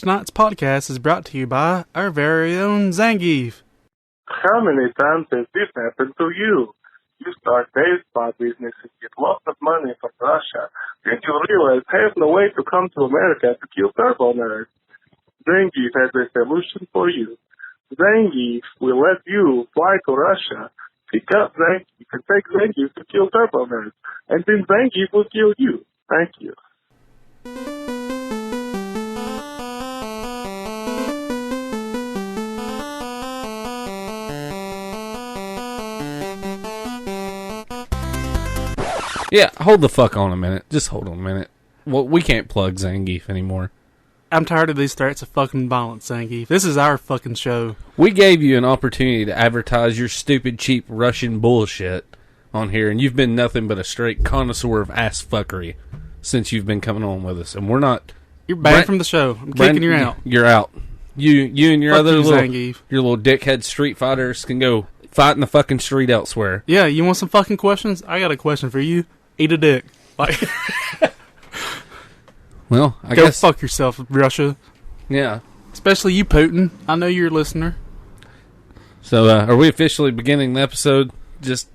Tonight's podcast is brought to you by our very own Zangief. How many times has this happened to you? You start baseball business and get lots of money from Russia, then you realize there's no way to come to America to kill turbo nerds. Zangief has a solution for you. Zangief will let you fly to Russia, pick up Zangief, and take Zangief to kill turbo nerds, and then Zangief will kill you. Thank you. Yeah, hold the fuck on a minute. Just hold on a minute. Well, we can't plug Zangief anymore. I'm tired of these threats of fucking violence, Zangief. This is our fucking show. We gave you an opportunity to advertise your stupid, cheap Russian bullshit on here, and you've been nothing but a straight connoisseur of ass fuckery since you've been coming on with us. And we're not... You're banned from the show. I'm kicking you out. You're out. You and your Fuck other you, little... Zangief. Your little dickhead street fighters can go fight in the fucking street elsewhere. Yeah, you want some fucking questions? I got a question for you. Eat a dick. Like, well, I go guess... fuck yourself, Russia. Yeah. Especially you, Putin. I know you're a listener. So, are we officially beginning the episode? Just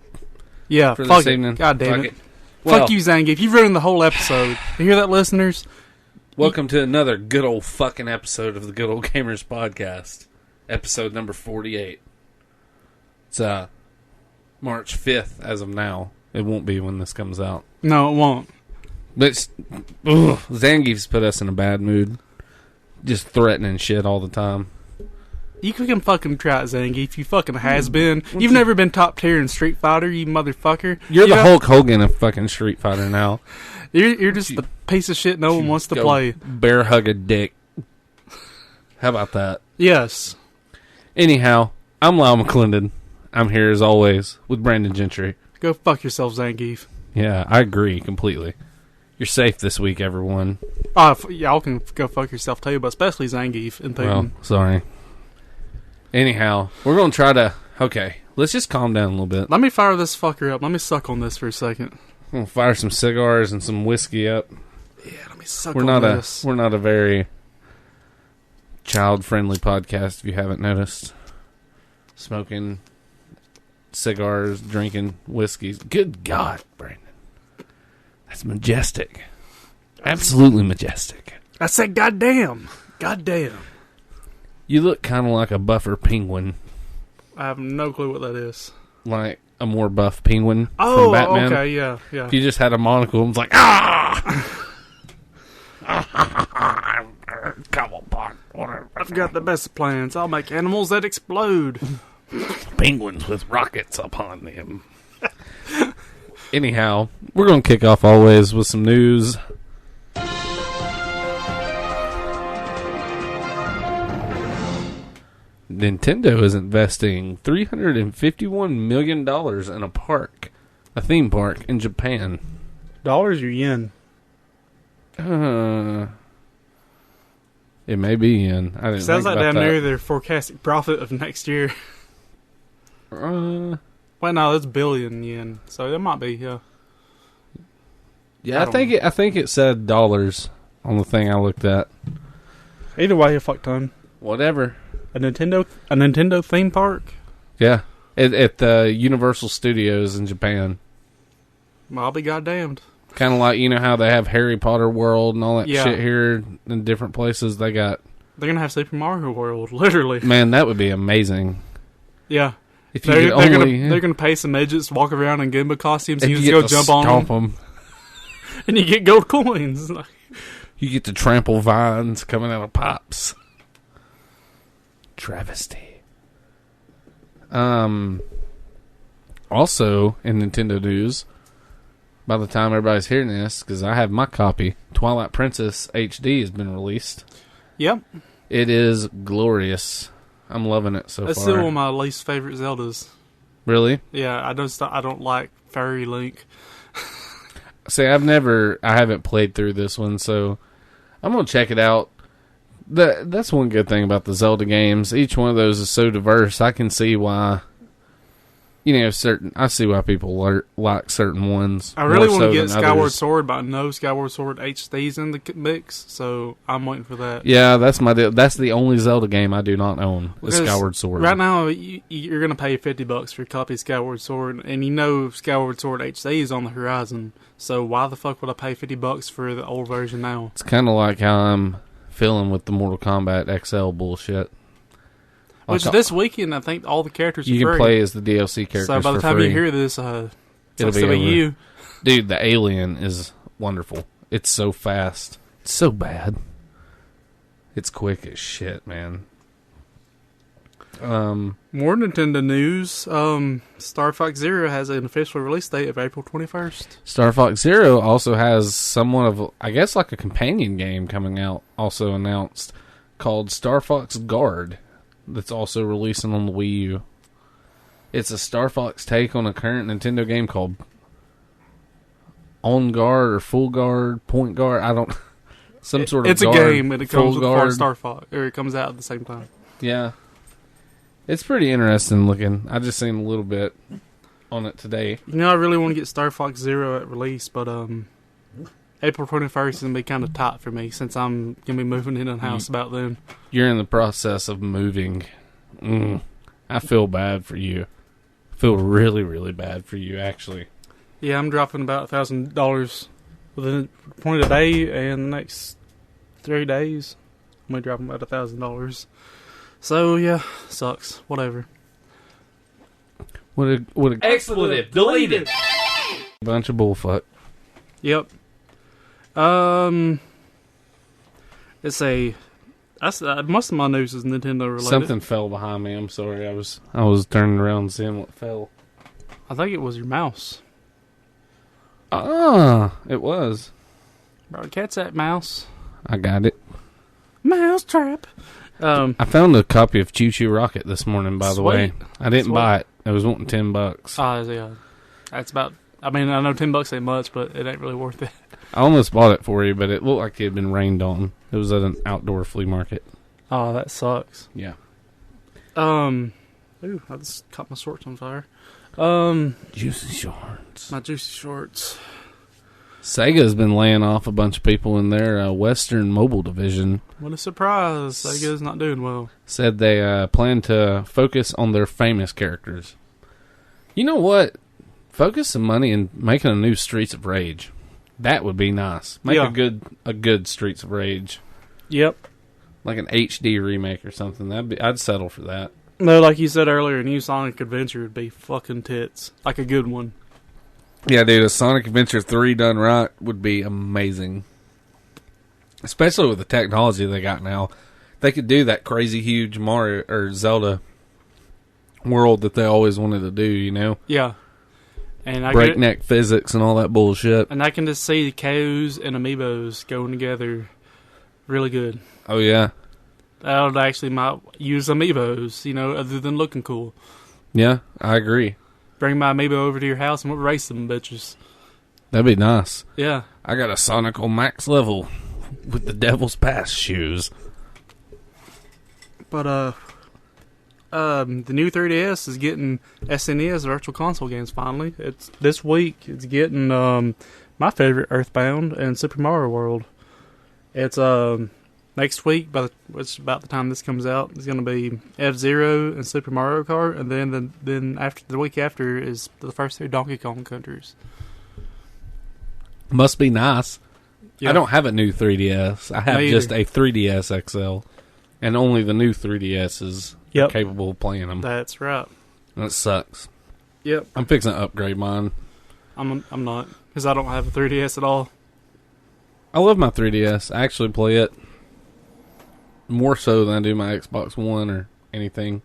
yeah, for fuck this it. evening? God damn Fuck it. Fuck you, Zangief. You've ruined the whole episode. You hear that, listeners? Welcome to another good old fucking episode of the Good Ole Gamers podcast. Episode number 48. It's March 5th as of now. It won't be when this comes out. No, it won't. But Zangief's put us in a bad mood. Just threatening shit all the time. You can fucking try it, Zangief. You fucking has-been. You've never been top tier in Street Fighter, you motherfucker. You're the Hulk Hogan of fucking Street Fighter now. You're just the piece of shit no one wants to play. Bear hug a dick. How about that? Yes. Anyhow, I'm Lyle McClendon. I'm here as always with Brandon Gentry. Go fuck yourself, Zangief. Yeah, I agree completely. You're safe this week, everyone. Y'all can go fuck yourself too, but especially Zangief and Putin. Well, sorry. Anyhow, we're going to try to... Okay, let's just calm down a little bit. Let me fire this fucker up. Let me suck on this for a second. I'm going to fire some cigars and some whiskey up. Yeah, let me suck on this. We're not a very child-friendly podcast, if you haven't noticed. Smoking cigars, drinking whiskeys. Good God, Brandon. That's majestic. Absolutely majestic. I said goddamn. Goddamn. You look kind of like a buffer penguin. I have no clue what that is. Like a more buff penguin from Batman. Okay, yeah. If you just had a monocle, it was like, ah! Come on, I've got the best plans. I'll make animals that explode. Penguins with rockets upon them. Anyhow, we're going to kick off always with some news. Nintendo is investing $351 million in a theme park in Japan. Dollars or yen? It may be yen. I didn't Sounds think like about damn that. near their forecasted profit of next year. Well, no, that's billion yen, so that might be. Yeah, I think it said dollars on the thing I looked at. Either way, a fuck ton. Whatever. A Nintendo theme park. Yeah, at the Universal Studios in Japan. Well, I'll be goddamned. Kind of like, you know how they have Harry Potter World and all that Yeah. shit here in different places. They're gonna have Super Mario World, literally. Man, that would be amazing. Yeah. If they're gonna pay some midgets to walk around in Goomba costumes and you just get go to jump on them. and you get gold coins. You get to trample vines coming out of pops. Travesty. Also, in Nintendo news, by the time everybody's hearing this, because I have my copy, Twilight Princess HD has been released. Yep. It is glorious. I'm loving it so That's far. still one of my least favorite Zeldas. Really? Yeah, I don't like Fairy Link. See, I haven't played through this one, so I'm gonna check it out. That's one good thing about the Zelda games. Each one of those is so diverse. I can see why I see why people like certain ones. I really want so to get than Skyward others. Sword, but I know Skyward Sword HD's in the mix, so I'm waiting for that. Yeah, that's my deal. That's the only Zelda game I do not own. Is Because Skyward Sword. Right now, you're going to pay $50 for a copy of Skyward Sword, and you know Skyward Sword HD is on the horizon. So why the fuck would I pay $50 for the old version now? It's kind of like how I'm feeling with the Mortal Kombat XL bullshit. Which Like, this weekend, I think all the characters are you can free. play as the DLC characters So by the for time free. you hear this, It'll it'll be be over. you. Dude, the alien is wonderful. It's so fast. It's so bad. It's quick as shit, man. More Nintendo news. Star Fox Zero has an official release date of April 21st. Star Fox Zero also has somewhat of, I guess, like a companion game coming out, also announced, called Star Fox Guard, that's also releasing on the Wii U. It's a Star Fox take on a current Nintendo game called On Guard or Full Guard, Point Guard. I don't. Some sort of. It's guard, a game, and it comes full with guard. Star Fox, or it comes out at the same time. Yeah, it's pretty interesting looking. I just seen a little bit on it today. You know, I really want to get Star Fox Zero at release, but April 21st is gonna be kind of tight for me since I'm gonna be moving in a house about then. You're in the process of moving. I feel bad for you. I feel really, really bad for you, actually. Yeah, I'm dropping about $1,000 within point a day, and the next 3 days, I'm gonna drop about $1,000. So yeah, sucks. Whatever. What a Expletive deleted. bunch of bullfuck. Yep. It's most of my news is Nintendo related. Something fell behind me. I'm sorry. I was turning around and seeing what fell. I think it was your mouse. It was. Bro, catch that mouse. I got it. Mouse trap. I found a copy of Choo Choo Rocket this morning, by the way. Sweet. I didn't Sweet. buy it. I was wanting $10. Yeah. That's about. I mean, I know $10 ain't much, but it ain't really worth it. I almost bought it for you, but it looked like it had been rained on. It was at an outdoor flea market. Oh, that sucks. Yeah. Ooh, I just caught my shorts on fire. Juicy shorts. My juicy shorts. Sega's been laying off a bunch of people in their Western mobile division. What a surprise! Sega's not doing well. Said they plan to focus on their famous characters. You know what? Focus some money in making a new Streets of Rage. That would be nice. Make Yeah. a good Streets of Rage, Yep. like an HD remake or something. I'd settle for that. No, like you said earlier, a new Sonic Adventure would be fucking tits. Like a good one. Yeah, dude, a Sonic Adventure 3 done right would be amazing. Especially with the technology they got now. They could do that crazy huge Mario or Zelda world that they always wanted to do, you know? Yeah. And Breakneck physics and all that bullshit. And I can just see the cows and amiibos going together really good. Oh, yeah. I would actually might use amiibos, you know, other than looking cool. Yeah, I agree. Bring my amiibo over to your house and we'll race them bitches. That'd be nice. Yeah. I got a Sonic on max level with the Devil's Pass shoes. But, the new 3DS is getting SNES Virtual Console games finally. It's this week. It's getting my favorite Earthbound and Super Mario World. It's next week, which about the time this comes out, it's going to be F-Zero and Super Mario Kart, and then after the week after is the first 3 Donkey Kong countries. Must be nice. Yeah. I don't have a new 3DS. I have Me just either. a 3DS XL. And only the new 3DSs are Yep. capable of playing them. That's right. That sucks. Yep. I'm fixing to upgrade mine. I'm not, because I don't have a 3DS at all. I love my 3DS. I actually play it more so than I do my Xbox One or anything.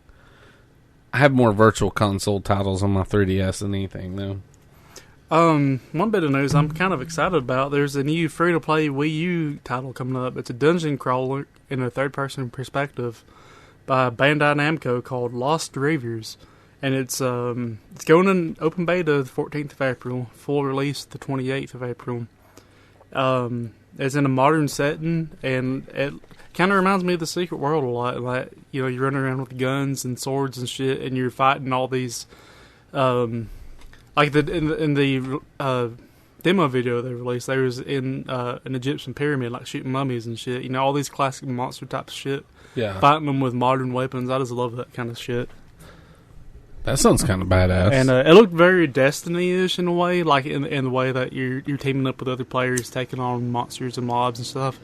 I have more virtual console titles on my 3DS than anything, though. One bit of news I'm kind of excited about. There's a new free-to-play Wii U title coming up. It's a dungeon crawler in a third-person perspective by Bandai Namco called Lost Ravers. And it's going in open beta the 14th of April, full release the 28th of April. It's in a modern setting, and it kind of reminds me of The Secret World a lot. Like, you know, you're running around with guns and swords and shit, and you're fighting all these Like in the demo video they released, they was in an Egyptian pyramid, like shooting mummies and shit. You know, all these classic monster type of shit. Yeah. Fighting them with modern weapons. I just love that kind of shit. That sounds kind of badass. And it looked very Destiny-ish in a way, like in the way that you're teaming up with other players, taking on monsters and mobs and stuff.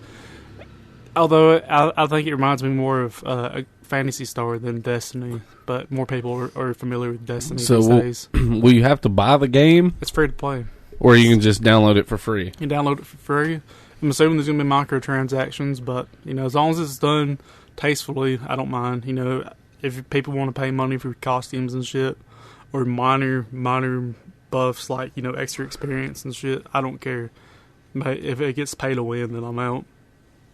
Although I think it reminds me more of a Phantasy Star than Destiny, but more people are familiar with Destiny these days. Will you have to buy the game? It's free to play. Or you can just download it for free? You can download it for free. I'm assuming there's going to be microtransactions, but, you know, as long as it's done tastefully, I don't mind. You know, if people want to pay money for costumes and shit, or minor buffs like, you know, extra experience and shit, I don't care. But if it gets pay to win, then I'm out.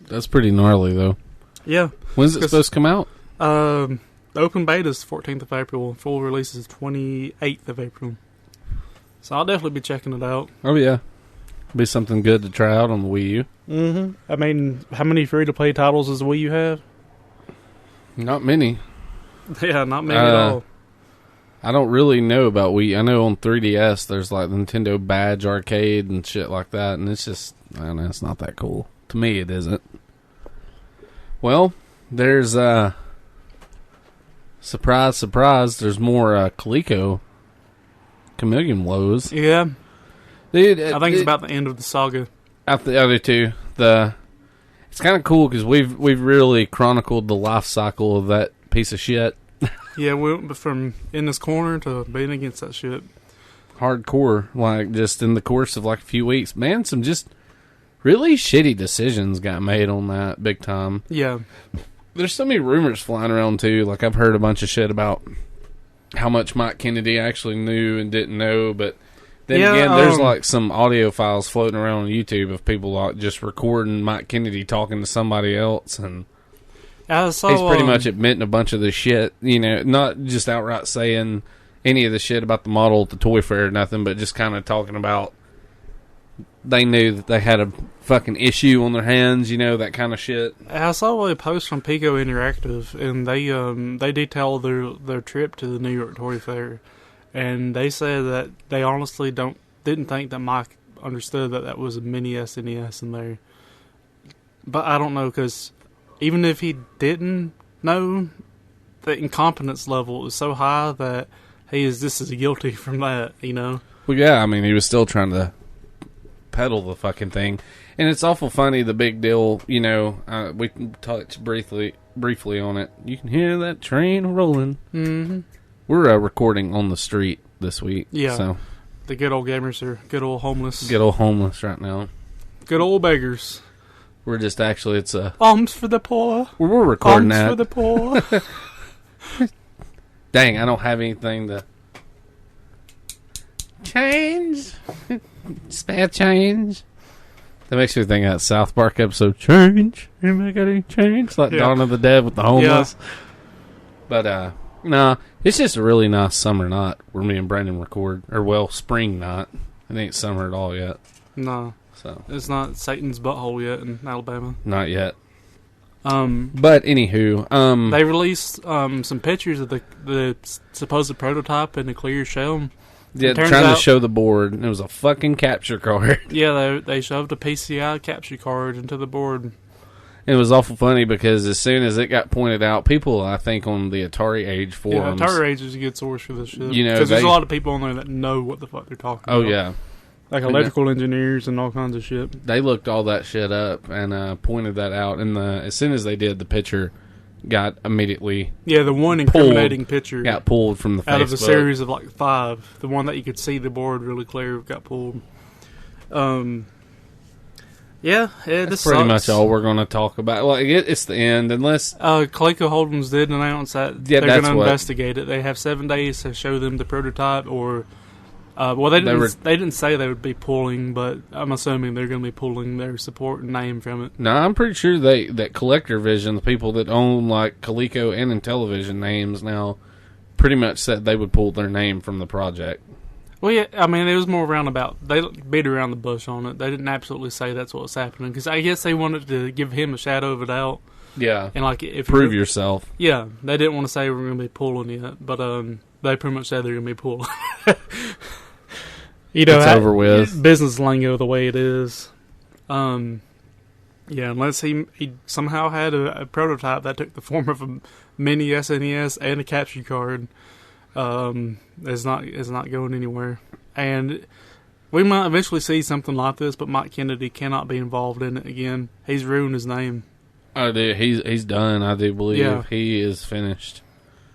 That's pretty gnarly, though. Yeah. When's it supposed to come out? The open beta is 14th of April. Full release is 28th of April. So I'll definitely be checking it out. Oh, yeah. Be something good to try out on the Wii U. Mm-hmm. I mean, how many free-to-play titles does the Wii U have? Not many. Yeah, not many at all. I don't really know about Wii. I know on 3DS there's like Nintendo Badge Arcade and shit like that, and it's just, I don't know, it's not that cool. To me, it isn't. Well, there's, surprise, surprise, there's more Coleco Chameleon woes. Yeah. Dude, I think it's about the end of the saga. Out the other two, it's kind of cool because we've really chronicled the life cycle of that piece of shit. Yeah, we went from in this corner to being against that shit. Hardcore, like just in the course of like a few weeks, man. Some just really shitty decisions got made on that big time. Yeah, there's so many rumors flying around too. Like I've heard a bunch of shit about how much Mike Kennedy actually knew and didn't know, but. Then again, there's like some audio files floating around on YouTube of people like just recording Mike Kennedy talking to somebody else, and he's pretty much admitting a bunch of the shit. You know, not just outright saying any of the shit about the model at the toy fair or nothing, but just kind of talking about they knew that they had a fucking issue on their hands. You know, that kind of shit. I saw a post from Pico Interactive, and they detail their trip to the New York Toy Fair. And they said that they honestly didn't think that Mike understood that was a mini SNES in there. But I don't know, because even if he didn't know, the incompetence level is so high that he is just as guilty from that, you know? Well, yeah, I mean, he was still trying to peddle the fucking thing. And it's awful funny, the big deal, you know, we can touch briefly on it. You can hear that train rolling. Mm-hmm. We're recording on the street this week. Yeah. So. The good old gamers are good old homeless. Good old homeless right now. Good old beggars. We're just actually, it's a... Alms for the poor. We're recording that. Alms for the poor. Dang, I don't have anything to... Change. Spare change. That makes me think of that South Park episode, Change. Anybody got any change? Like Dawn of the Dead with the homeless. Yeah. But, no, it's just a really nice summer night where me and Brandon record. Or, well, spring night. It ain't summer at all yet. No. So it's not Satan's butthole yet in Alabama. Not yet. But, anywho. They released some pictures of the supposed prototype in a clear shell. Yeah, trying to show the board. And it was a fucking capture card. Yeah, they shoved a PCI capture card into the board. It was awful funny because as soon as it got pointed out, people, I think, on the Atari Age forums... Yeah, Atari Age is a good source for this shit. You know, because there's a lot of people on there that know what the fuck they're talking about. Oh, yeah. Like electrical engineers and all kinds of shit. They looked all that shit up and pointed that out. And as soon as they did, the picture got immediately... Yeah, the one incriminating picture... Got pulled from the Facebook. Out of a series of like 5. The one that you could see the board really clear got pulled. Yeah, that's pretty much all we're going to talk about. Like it's the end, unless Coleco Holdings did announce that they're going to investigate it. They have 7 days to show them the prototype, or they didn't say they would be pulling, but I'm assuming they're going to be pulling their support and name from it. No, I'm pretty sure that Collector Vision, the people that own like Coleco and Intellivision names now, pretty much said they would pull their name from the project. Well, yeah, I mean, it was more roundabout. They beat around the bush on it. They didn't absolutely say that's what was happening, because I guess they wanted to give him a shadow of a doubt. Yeah. And like, if prove yourself. Yeah, they didn't want to say we're going to be pulling yet, but they pretty much said they're going to be pulled. You know, it's over with. Business lingo the way it is. Yeah, unless he somehow had a prototype that took the form of a mini SNES and a capture card. It's not going anywhere. And we might eventually see something like this, but Mike Kennedy cannot be involved in it again. He's ruined his name. I do. He's done. I do believe he is finished.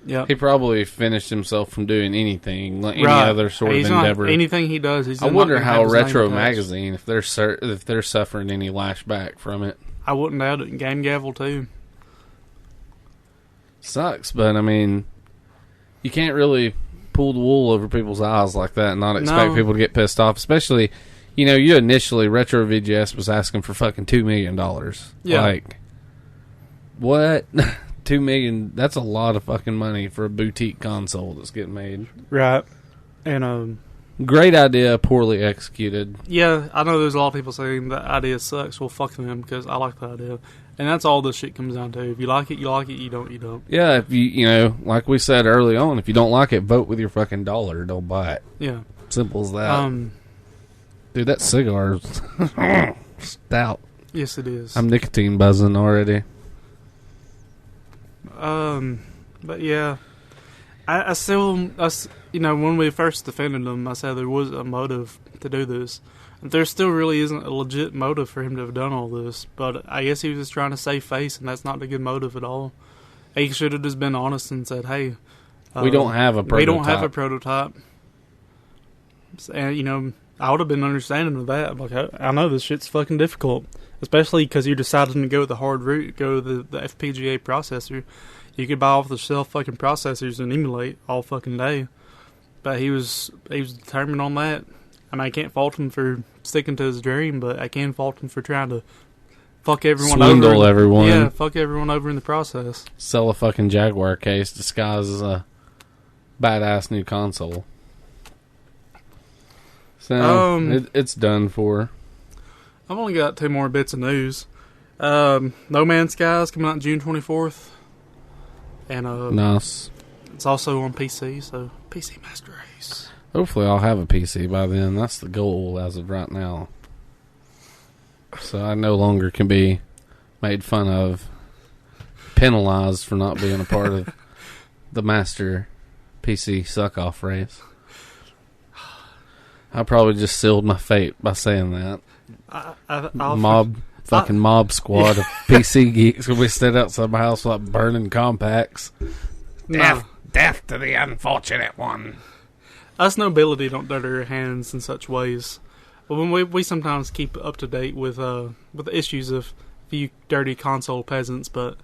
Yeah, he probably finished himself from doing anything, like any other sort of endeavor. Anything he does, I wonder how Retro Magazine, if they're suffering any lashback from it. I wouldn't doubt it. Game Gavel too. Sucks, but I mean, you can't really pull the wool over people's eyes like that and not expect people to get pissed off. Especially, you initially Retro VGS was asking for fucking $2 million. Yeah, like what? $2 million, that's a lot of fucking money for a boutique console that's getting made. Right. And great idea, poorly executed. Yeah, I know there's a lot of people saying that idea sucks. Well, fuck them, because I like the idea. And that's all this shit comes down to. If you like it, you like it. You don't, you don't. Yeah, if you like we said early on, if you don't like it, vote with your fucking dollar. Don't buy it. Yeah. Simple as that. Dude, that cigar's stout. Yes, it is. I'm nicotine buzzing already. But yeah, I still, when we first defended him, I said there was a motive to do this. There still really isn't a legit motive for him to have done all this, but I guess he was just trying to save face, and that's not a good motive at all. He should have just been honest and said, hey, we don't have a prototype. We don't have a prototype. And, I would have been understanding of that. Like, I know this shit's fucking difficult, especially because you're deciding to go the hard route, go the FPGA processor. You could buy off the shelf fucking processors and emulate all fucking day. But he was determined on that. I mean, I can't fault him for sticking to his dream, but I can fault him for trying to fuck everyone over. Swindle everyone. Yeah, fuck everyone over in the process. Sell a fucking Jaguar case disguised as a badass new console. So, it's done for. I've only got 2 more bits of news. No Man's Sky is coming out June 24th. And nice. It's also on PC, so PC Master Race. Hopefully I'll have a PC by then. That's the goal as of right now. So I no longer can be made fun of, penalized for not being a part of the Master PC suck-off race. I probably just sealed my fate by saying that. Mob squad of PC geeks will be standing outside my house like burning compacts. Death to the unfortunate one. Us nobility don't dirty our hands in such ways. But when we sometimes keep up to date with the issues of few dirty console peasants, but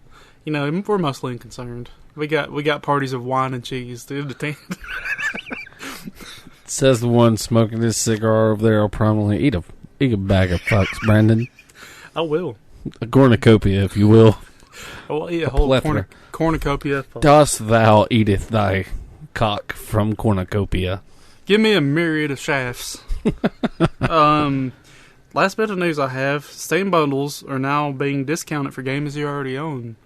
we're mostly unconcerned. We got parties of wine and cheese to attend. Says the one smoking his cigar over there. I'll probably eat a bag of fucks, Brandon. I will. A cornucopia, if you will. Well, yeah, a whole cornucopia. Dost thou eateth thy cock from cornucopia? Give me a myriad of shafts. Last bit of news I have: Steam bundles are now being discounted for games you already own.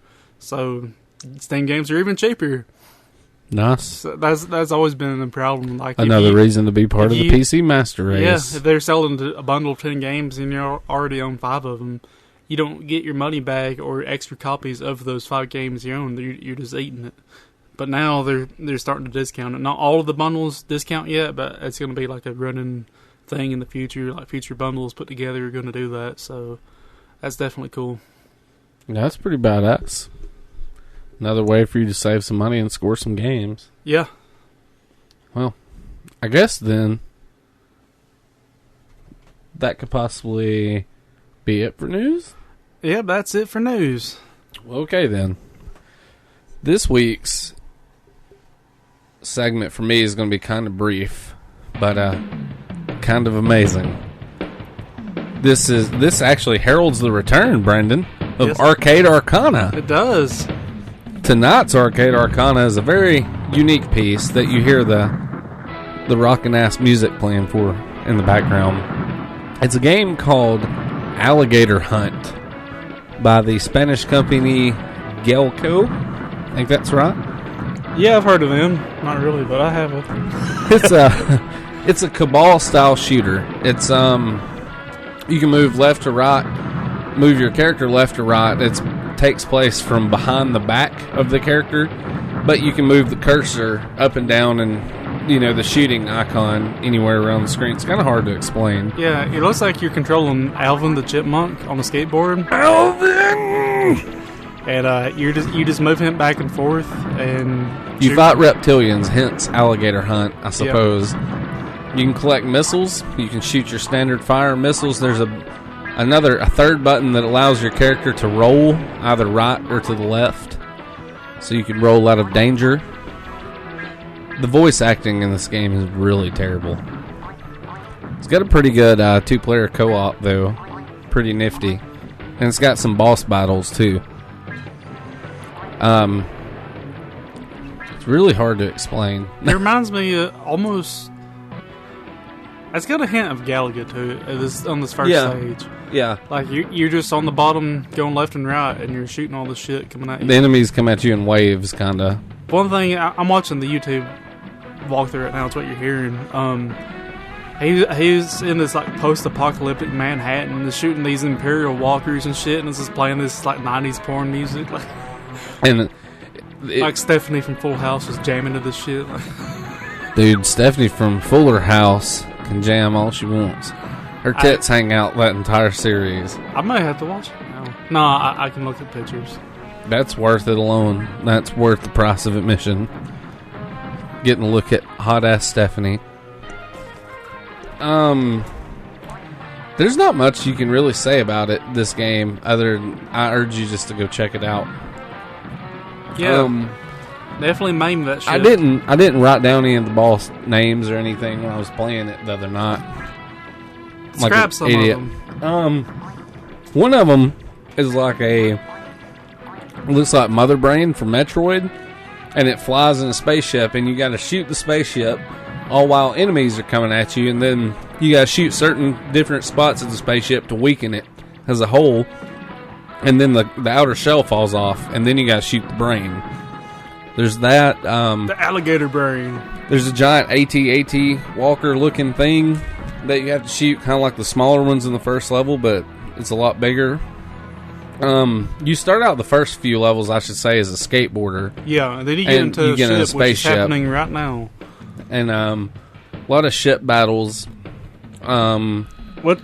So Steam games are even cheaper. Nice. So that's always been a problem. Like another reason to be part of the PC Master Race. Yeah, if they're selling a bundle of 10 games and you already own 5 of them, you don't get your money back or extra copies of those 5 games you own. You're just eating it. But now they're starting to discount it. Not all of the bundles discount yet, but it's going to be like a running thing in the future. Like future bundles put together are going to do that. So that's definitely cool. Yeah, that's pretty badass. Another way for you to save some money and score some games. Yeah. Well, I guess then that could possibly be it for news. Yeah, that's it for news. Okay, then. This week's segment for me is going to be kind of brief, but kind of amazing. This actually heralds the return, Brandon, of Arcade Arcana. It does. Tonight's Arcade Arcana is a very unique piece that you hear the rockin' ass music playing for in the background. It's a game called Alligator Hunt by the Spanish company Gelco. I think that's right. Yeah, I've heard of them. Not really, but I have it. It's a Cabal style shooter. It's you can move left to right, move your character left to right. It takes place from behind the back of the character, but you can move the cursor up and down and, you know, the shooting icon anywhere around the screen. It's kind of hard to explain. Yeah, it looks like you're controlling Alvin the Chipmunk on a skateboard. Alvin! And you just move him back and forth, and you fight reptilians, hence Alligator Hunt, I suppose. Yep. You can collect missiles. You can shoot your standard fire missiles. There's a third button that allows your character to roll either right or to the left, so you can roll out of danger. The voice acting in this game is really terrible. It's got a pretty good 2-player co-op though, pretty nifty, and it's got some boss battles too. It's really hard to explain. It reminds me almost. It's got a hint of Galaga to it on this first stage. Yeah. Like, you're just on the bottom going left and right, and you're shooting all this shit coming at you. The enemies come at you in waves, kind of. One thing, I'm watching the YouTube walkthrough right now, it's what you're hearing. He's in this, like, post-apocalyptic Manhattan, just shooting these Imperial walkers and shit, and it's just playing this, like, 90s porn music. Like, and like Stephanie from Full House was jamming to this shit. Dude, Stephanie from Fuller House can jam all she wants. Her tits hang out that entire series. I might have to watch it now. No, I can look at pictures. That's worth it alone. That's worth the price of admission. Getting a look at hot-ass Stephanie. There's not much you can really say about it, this game, other than I urge you just to go check it out. Yeah. Definitely maim that shit. I didn't write down any of the boss names or anything when I was playing it the other night. Scrap some idiot. Of them. One of them is like looks like Mother Brain from Metroid, and it flies in a spaceship, and you got to shoot the spaceship all while enemies are coming at you, and then you got to shoot certain different spots of the spaceship to weaken it as a whole, and then the outer shell falls off, and then you got to shoot the brain. There's that. The alligator brain. There's a giant AT-AT walker looking thing that you have to shoot, kind of like the smaller ones in the first level, but it's a lot bigger. You start out the first few levels, I should say, as a skateboarder. Yeah, and then you get into a ship, which is happening right now. And a lot of ship battles. What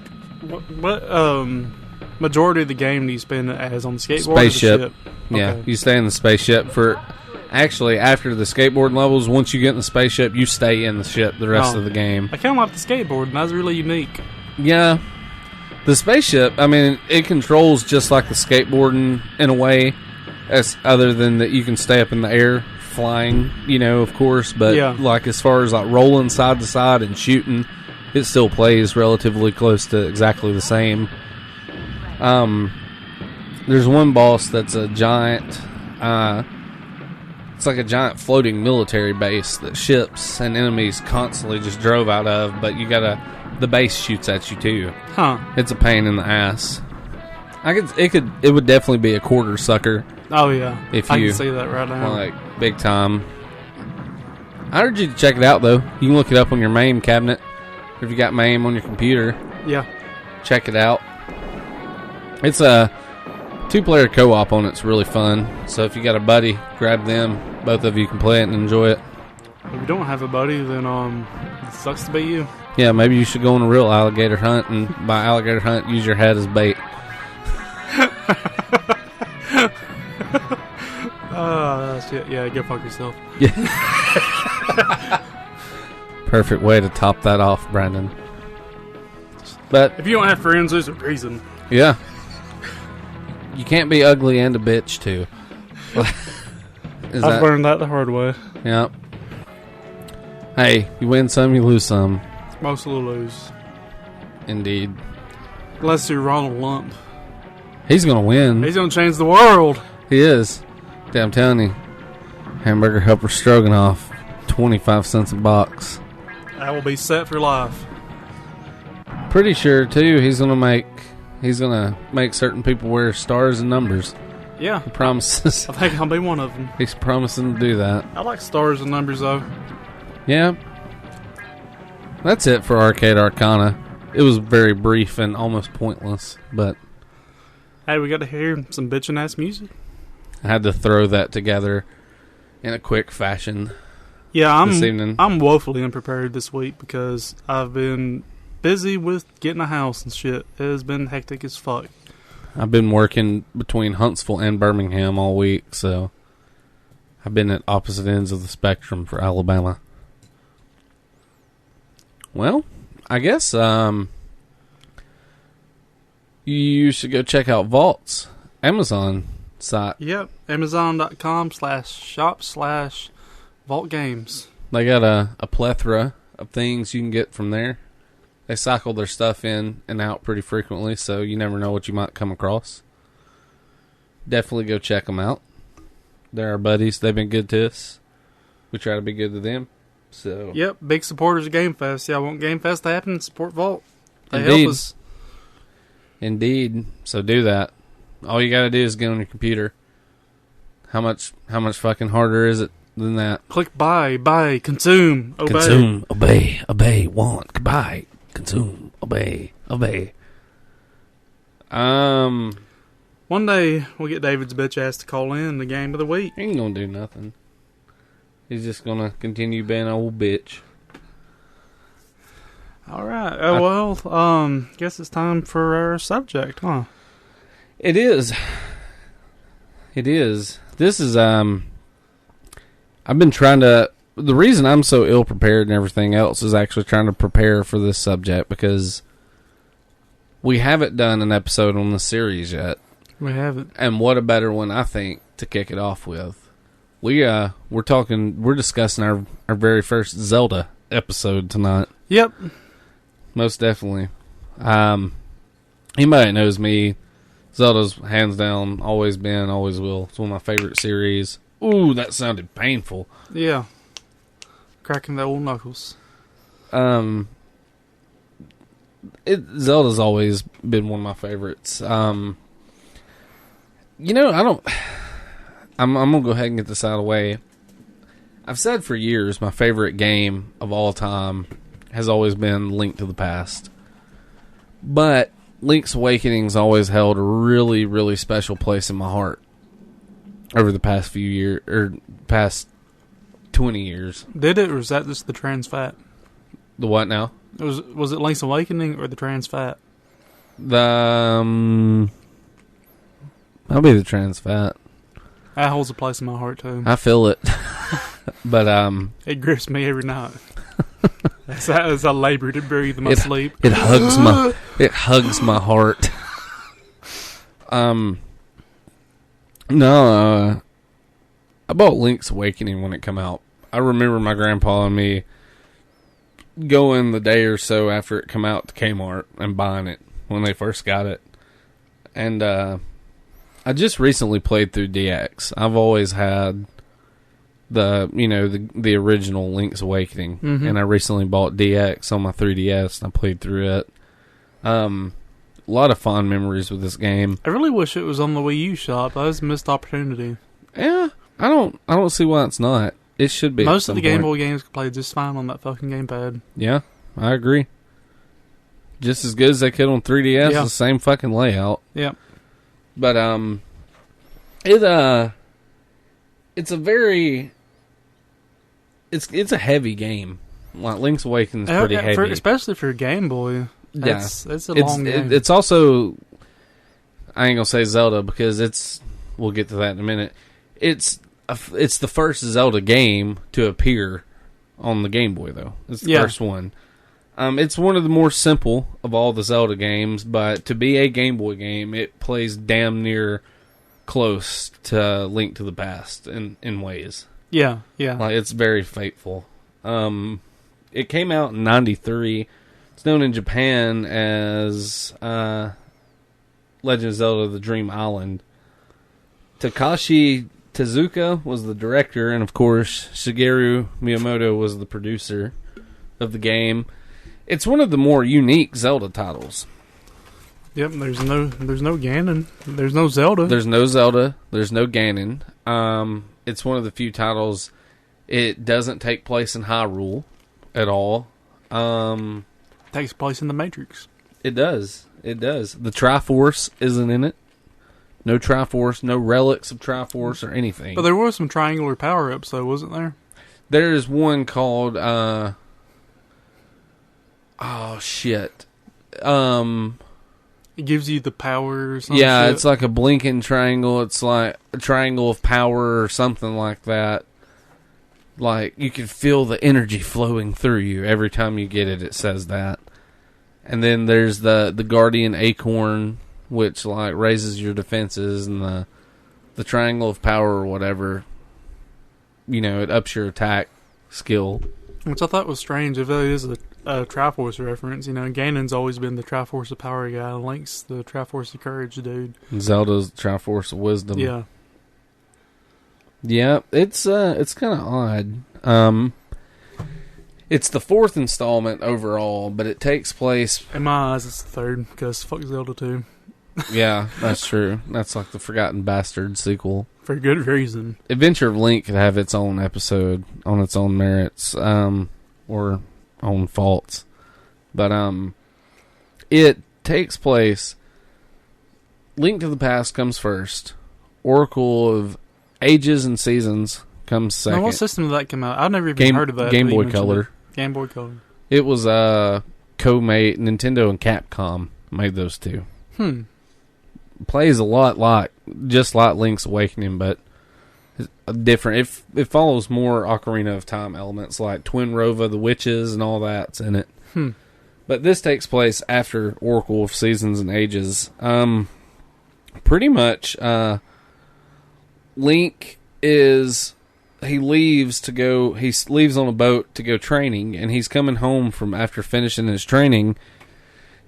majority of the game do you spend as on the skateboard? Spaceship. Or the ship? Yeah, okay. You stay in the spaceship for. Actually, after the skateboard levels, once you get in the spaceship, you stay in the ship the rest of the game. I kind of like the skateboard, and that's really unique. Yeah. The spaceship, I mean, it controls just like the skateboarding in a way, other than that you can stay up in the air flying, you know, of course. But like as far as like rolling side to side and shooting, it still plays relatively close to exactly the same. There's one boss that's a giant... it's like a giant floating military base that ships and enemies constantly just drove out of, but the base shoots at you too. Huh. It's a pain in the ass. It would definitely be a quarter sucker. Oh yeah. If I can see that right now. Like big time. I urge you to check it out though. You can look it up on your MAME cabinet. If you got MAME on your computer. Yeah. Check it out. It's a 2-player co-op on it's really fun. So if you got a buddy, grab them. Both of you can play it and enjoy it. If you don't have a buddy, then it sucks to be you. Yeah, maybe you should go on a real alligator hunt, and by alligator hunt, use your head as bait. Shit. Yeah, go fuck yourself. Yeah. Perfect way to top that off, Brandon. But if you don't have friends, there's a reason. Yeah. You can't be ugly and a bitch, too. I've learned that the hard way. Yep. Hey, you win some, you lose some. Mostly lose. Indeed. Unless you're Ronald Lump. He's going to win. He's going to change the world. He is. Damn, I'm telling you. Hamburger Helper Stroganoff. 25 cents a box. That will be set for life. Pretty sure, too, he's going to make certain people wear stars and numbers. Yeah. He promises. I think I'll be one of them. He's promising to do that. I like stars and numbers, though. Yeah. That's it for Arcade Arcana. It was very brief and almost pointless, but... Hey, we got to hear some bitchin' ass music. I had to throw that together in a quick fashion. Yeah, this evening. I'm woefully unprepared this week because I've been busy with getting a house and shit. It has been hectic as fuck. I've been working between Huntsville and Birmingham all week, so I've been at opposite ends of the spectrum for Alabama. Well, I guess you should go check out Vault's Amazon site. Yep, Amazon.com/shop/Vault Games. They got a plethora of things you can get from there. They cycle their stuff in and out pretty frequently, so you never know what you might come across. Definitely go check them out. They're our buddies. They've been good to us. We try to be good to them. So yep, big supporters of Game Fest. Y'all want Game Fest to happen? Support Vault. They Indeed. help us. Indeed. So do that. All you gotta do is get on your computer. How much fucking harder is it than that? Click buy, consume, obey. Consume, obey, want, buy, consume, obey. One day we'll get David's bitch ass to call in the game of the week. He ain't gonna do nothing. He's just gonna continue being an old bitch. Alright, guess it's time for our subject, huh? It is. This is, I've been trying to, the reason I'm so ill prepared and everything else is actually trying to prepare for this subject because we haven't done an episode on the series yet. We haven't. And what a better one, I think, to kick it off with. We're discussing our very first Zelda episode tonight. Yep. Most definitely. Anybody that knows me, Zelda's hands down always been, always will. It's one of my favorite series. Ooh, that sounded painful. Yeah. Cracking the old knuckles. Zelda's always been one of my favorites. I'm gonna go ahead and get this out of the way. I've said for years my favorite game of all time has always been Link to the Past. But Link's Awakening's always held a really, really special place in my heart over the past few years, or past 20 years. Did it, or was that just the trans fat? The what now? Was it Link's Awakening or the trans fat? I'll be the trans fat. That holds a place in my heart too. I feel it. But it grips me every night. As I labor to breathe in my sleep. It hugs my heart. I bought Link's Awakening when it came out. I remember my grandpa and me going the day or so after it came out to Kmart and buying it when they first got it. And I just recently played through DX. I've always had the original Link's Awakening, and I recently bought DX on my 3DS and I played through it. A lot of fond memories with this game. I really wish it was on the Wii U shop. That was a missed opportunity. Yeah, I don't see why it's not. It should be. Most of the Game Boy games can play just fine on that fucking gamepad. Yeah, I agree. Just as good as they could on 3DS. Yeah. The same fucking layout. Yeah. But it's a very it's a heavy game. Like Link's Awakening is pretty heavy, especially for Game Boy. It's a long game. It's also, I ain't gonna say Zelda because we'll get to that in a minute. It's the first Zelda game to appear on the Game Boy though. It's the first one. It's one of the more simple of all the Zelda games, but to be a Game Boy game, it plays damn near close to Link to the Past in ways. Yeah. Like, it's very faithful. It came out in 93. It's known in Japan as Legend of Zelda: The Dream Island. Takashi Tezuka was the director, and of course, Shigeru Miyamoto was the producer of the game. It's one of the more unique Zelda titles. Yep, there's no Ganon. There's no Zelda. There's no Zelda. There's no Ganon. It's one of the few titles. It doesn't take place in Hyrule at all. Takes place in the Matrix. It does. It does. The Triforce isn't in it. No Triforce, no relics of Triforce or anything. But there was some triangular power-ups, though, wasn't there? There is one called, oh, shit. It gives you the power or something. Yeah, it's like a blinking triangle. It's like a triangle of power or something like that. Like, you can feel the energy flowing through you every time you get it. It says that. And then there's the Guardian Acorn, which like raises your defenses, and the Triangle of Power or whatever. You know, it ups your attack skill. Which I thought was strange. If it is a Triforce reference, you know, Ganon's always been the Triforce of Power guy. Link's the Triforce of Courage dude. Zelda's the Triforce of Wisdom. Yeah. Yeah, it's kind of odd. It's the fourth installment overall, but it takes place... In my eyes, it's the third, because fuck Zelda 2. Yeah, that's true. That's like the Forgotten Bastard sequel. For good reason. Adventure of Link could have its own episode on its own merits, or own faults. But it takes place... Link to the Past comes first. Oracle of Ages and Seasons comes second. Now, what system did that come out? I've never even heard of that. Game Boy Color. Game Boy Color. It was co-made. Nintendo and Capcom made those two. Plays a lot just like Link's Awakening, but it's different. It follows more Ocarina of Time elements like Twin Rova, the witches, and all that's in it. But this takes place after Oracle of Seasons and Ages. Pretty much, Link is... He leaves on a boat to go training, and he's coming home from after finishing his training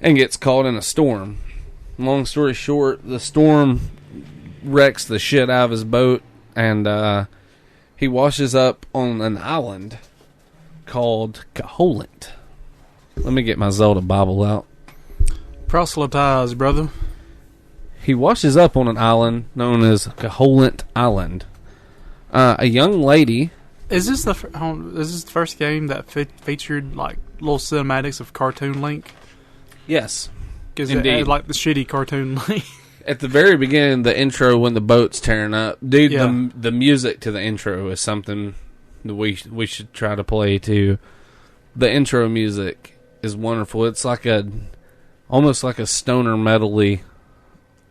and gets caught in a storm. Long story short, the storm wrecks the shit out of his boat, and he washes up on an island called Caholant. Let me get my Zelda Bible out. Proselytize, brother. He washes up on an island known as Caholant Island. A young lady. Is this the first game that featured like little cinematics of cartoon Link? Yes, because it had like the shitty cartoon Link. At the very beginning, the intro when the boat's tearing up, dude. Yeah. The music to the intro is something that we should try to play too. The intro music is wonderful. It's like almost like a stoner metal-y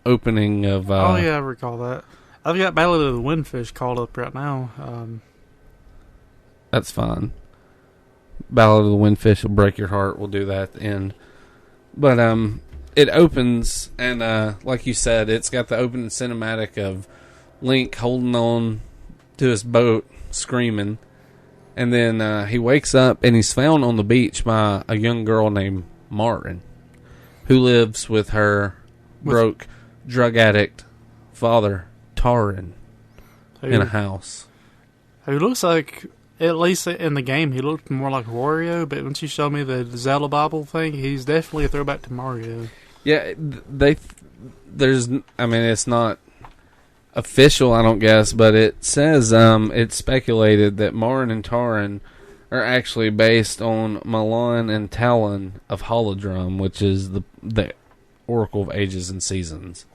opening of. Oh yeah, I recall that. I've got Ballad of the Windfish called up right now. That's fine. Ballad of the Windfish will break your heart. We'll do that at the end. But it opens, and like you said, it's got the opening cinematic of Link holding on to his boat, screaming. And then he wakes up, and he's found on the beach by a young girl named Martin, who lives with her broke, drug addict father, Taran, in a house. Who looks like, at least in the game, he looked more like Wario, but once you showed me the Zelda Bible thing, he's definitely a throwback to Mario. Yeah, it's not official, I don't guess, but it says, it's speculated that Marn and Taran are actually based on Milan and Talon of Holodrum, which is the Oracle of Ages and Seasons.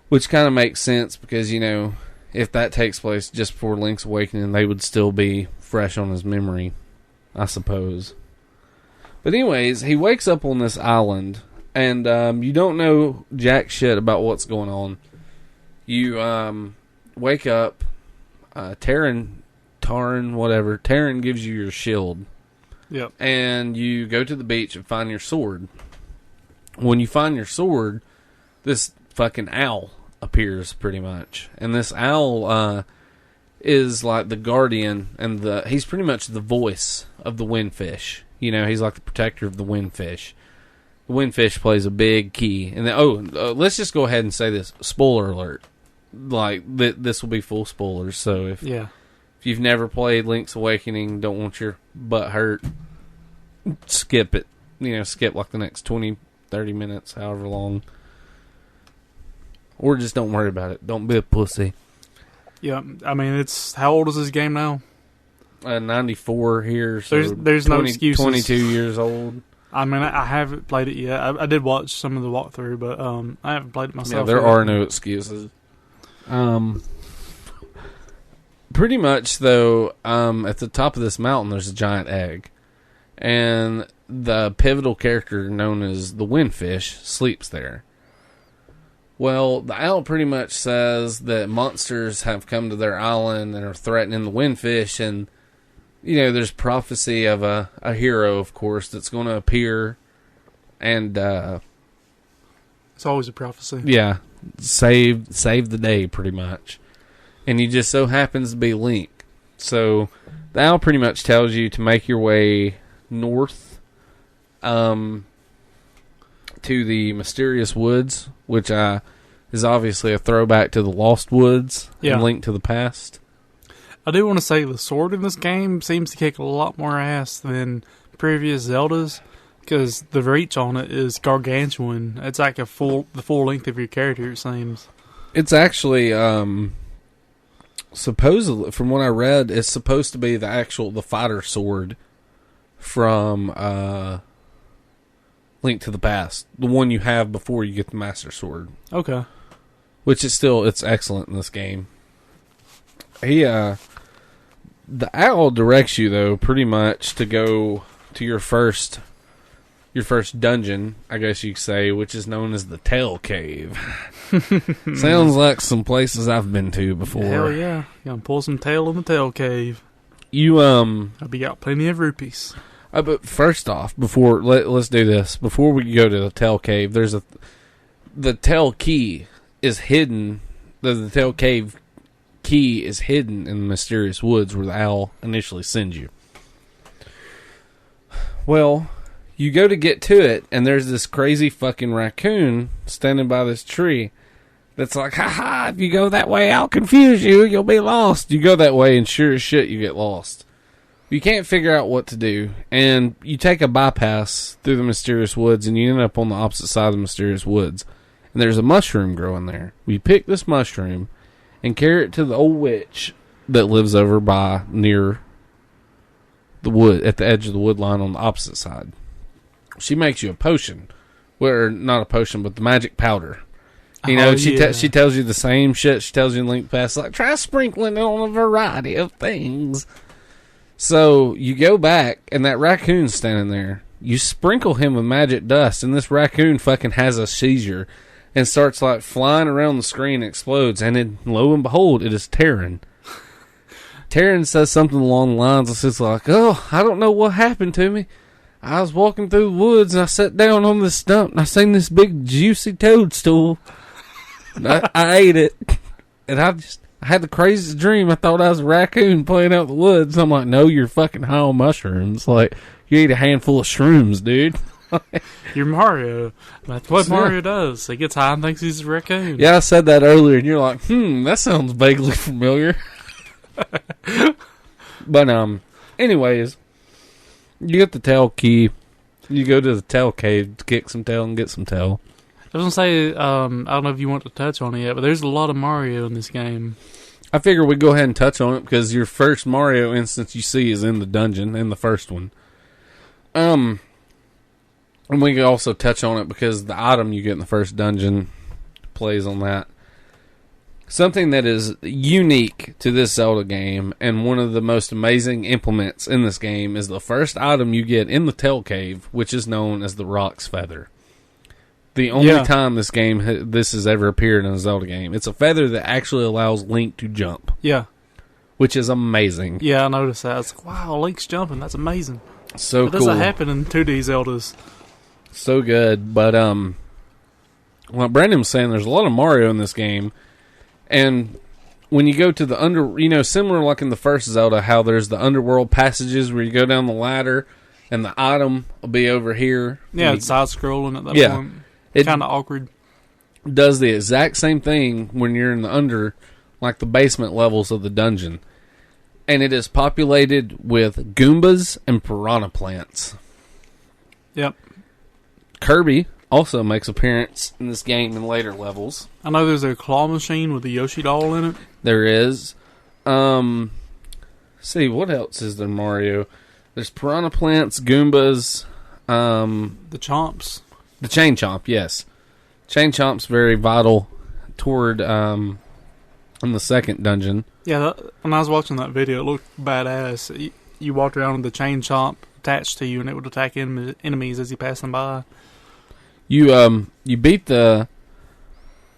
Which kind of makes sense because, you know, if that takes place just before Link's Awakening, they would still be fresh on his memory, I suppose. But anyways, he wakes up on this island, and you don't know jack shit about what's going on. You wake up, Taran, whatever, Taran gives you your shield. Yep. And you go to the beach and find your sword. When you find your sword, this fucking owl appears pretty much, and this owl is like the guardian, and he's pretty much the voice of the windfish. You know, he's like the protector of the windfish. The windfish plays a big key, and then, let's just go ahead and say this: spoiler alert. Like this will be full spoilers. So if you've never played Link's Awakening, don't want your butt hurt, skip it. You know, skip like the next 20, 30 minutes, however long. Or just don't worry about it. Don't be a pussy. Yeah, I mean, it's... How old is this game now? 94 here, so there's no excuses. 22 years old. I mean, I haven't played it yet. I did watch some of the walkthrough, but I haven't played it myself. Yeah, there are no excuses. Pretty much, though, at the top of this mountain, there's a giant egg. And the pivotal character known as the Windfish sleeps there. Well, the owl pretty much says that monsters have come to their island and are threatening the Windfish, and, you know, there's prophecy of a hero, of course, that's going to appear, and, it's always a prophecy. Yeah, save the day, pretty much. And he just so happens to be Link. So, the owl pretty much tells you to make your way north, to the mysterious woods, which is obviously a throwback to the Lost Woods and Link to the Past. I do want to say the sword in this game seems to kick a lot more ass than previous Zeldas, because the reach on it is gargantuan. It's like the full length of your character, it seems. It's actually, supposedly, from what I read, it's supposed to be the fighter sword from Link to the Past, the one you have before you get the Master Sword. Okay. Which is it's excellent in this game. The owl directs you, though, pretty much to go to your first dungeon, I guess you could say, which is known as the Tail Cave. Sounds like some places I've been to before. Hell yeah. You gonna pull some tail in the Tail Cave. I'll be got plenty of rupees. But first off, let's do this. Before we go to the Tail Cave, the Tail Key is hidden. The Tail Cave key is hidden in the mysterious woods where the owl initially sends you. Well, you go to get to it, and there's this crazy fucking raccoon standing by this tree that's like, ha, if you go that way, I'll confuse you, you'll be lost. You go that way, and sure as shit, you get lost. You can't figure out what to do, and you take a bypass through the mysterious woods, and you end up on the opposite side of the mysterious woods. And there's a mushroom growing there. We pick this mushroom and carry it to the old witch that lives over by near the wood, at the edge of the wood line on the opposite side. She makes you a potion. Well, not a potion, but the magic powder. You know, she tells you the same shit she tells you in Link Pass, like, try sprinkling it on a variety of things. So, you go back, and that raccoon's standing there. You sprinkle him with magic dust, and this raccoon fucking has a seizure and starts, like, flying around the screen and explodes. And then, lo and behold, it is Terran. Terran says something along the lines of, it's like, oh, I don't know what happened to me. I was walking through the woods, and I sat down on this stump, and I seen this big, juicy toadstool. I ate it. And I had the craziest dream. I thought I was a raccoon playing out in the woods. I'm like, no, you're fucking high on mushrooms. Like, you ate a handful of shrooms, dude. You're Mario. That's what Mario does. He gets high and thinks he's a raccoon. Yeah, I said that earlier, and you're like, that sounds vaguely familiar. But, anyways, you get the tail key. You go to the tail cave to kick some tail and get some tail. I was going to say, I don't know if you want to touch on it yet, but there's a lot of Mario in this game. I figure we go ahead and touch on it because your first Mario instance you see is in the dungeon, in the first one. And we can also touch on it because the item you get in the first dungeon plays on that. Something that is unique to this Zelda game and one of the most amazing implements in this game is the first item you get in the Tail Cave, which is known as the Rock's Feather. The only time this has ever appeared in a Zelda game. It's a feather that actually allows Link to jump. Yeah. Which is amazing. Yeah, I noticed that. It's like, wow, Link's jumping. That's amazing. So cool. It doesn't happen in 2D Zeldas. So good. But, like Brandon was saying, there's a lot of Mario in this game. And when you go to the similar like in the first Zelda, how there's the underworld passages where you go down the ladder and the item will be over here. Yeah, it's side-scrolling at that point. It's kind of awkward. Does the exact same thing when you're in the the basement levels of the dungeon. And it is populated with Goombas and piranha plants. Yep. Kirby also makes appearance in this game in later levels. I know there's a claw machine with a Yoshi doll in it. There is. See, what else is there, Mario? There's piranha plants, Goombas, the chomps. The chain chomp, yes. Chain chomp's very vital toward in the second dungeon. Yeah, when I was watching that video, it looked badass. You walked around with the chain chomp attached to you, and it would attack enemies as you pass them by. You beat the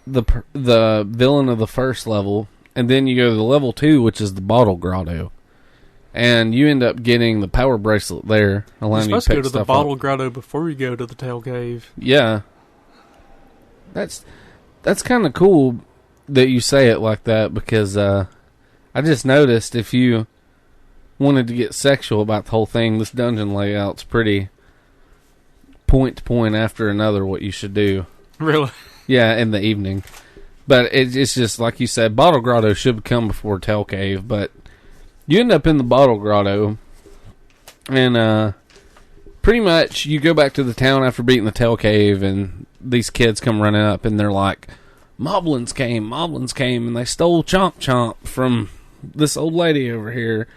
villain of the first level, and then you go to the level 2, which is the Bottle Grotto. And you end up getting the power bracelet there, allowing you to pick go to stuff the Bottle up. Grotto before you go to the Tail Cave. Yeah. That's kind of cool that you say it like that, because I just noticed if you wanted to get sexual about the whole thing, this dungeon layout's pretty point to point after another what you should do. Really? Yeah, in the evening. But it's just, like you said, Bottle Grotto should come before Tail Cave, but you end up in the Bottle Grotto, and pretty much you go back to the town after beating the Tail Cave, and these kids come running up, and they're like, Moblins came, and they stole Chomp Chomp from this old lady over here.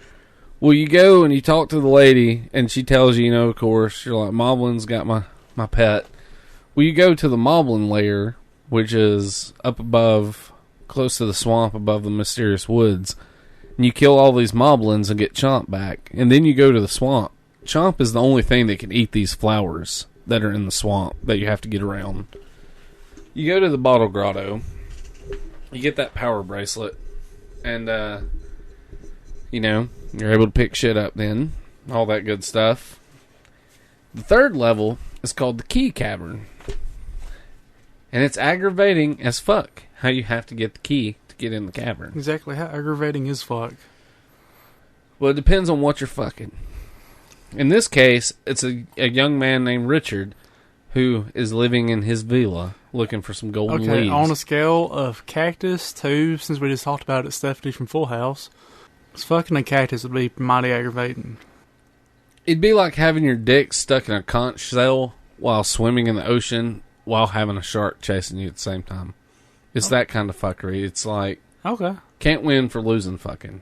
Well, you go and you talk to the lady, and she tells you, of course, you're like, Moblin's got my pet. Well, you go to the Moblin lair, which is up above, close to the swamp above the mysterious woods, and you kill all these Moblins and get Chomp back. And then you go to the swamp. Chomp is the only thing that can eat these flowers that are in the swamp that you have to get around. You go to the Bottle Grotto. You get that power bracelet. And, you're able to pick shit up then. All that good stuff. The third level is called the Key Cavern. And it's aggravating as fuck how you have to get the key to get in the cavern. Exactly. How aggravating is fuck? Well, it depends on what you're fucking. In this case, it's a young man named Richard who is living in his villa looking for some golden leaves. On a scale of cactus to, since we just talked about it, Stephanie from Full House, fucking a cactus would be mighty aggravating. It'd be like having your dick stuck in a conch shell while swimming in the ocean while having a shark chasing you at the same time. It's that kind of fuckery. It's like, can't win for losing fucking.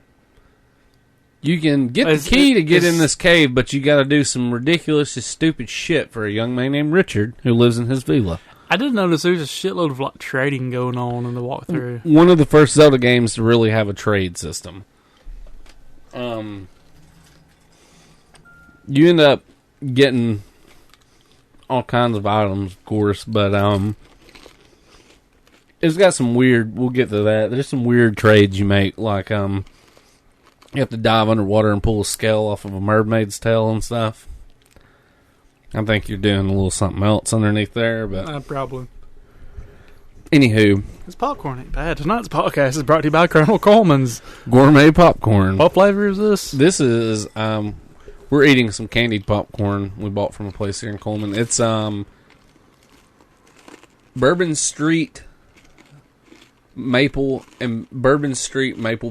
You can get the key to get in this cave, but you got to do some ridiculous, stupid shit for a young man named Richard who lives in his villa. I did notice there's a shitload of trading going on in the walkthrough. One of the first Zelda games to really have a trade system. You end up getting all kinds of items, of course, but it's got some weird. We'll get to that. There's some weird trades you make, like you have to dive underwater and pull a scale off of a mermaid's tail and stuff. I think you're doing a little something else underneath there, but probably. Anywho, this popcorn ain't bad. Tonight's podcast is brought to you by Colonel Coleman's gourmet popcorn. What flavor is this? This is we're eating some candied popcorn we bought from a place here in Coleman. It's Bourbon Street maple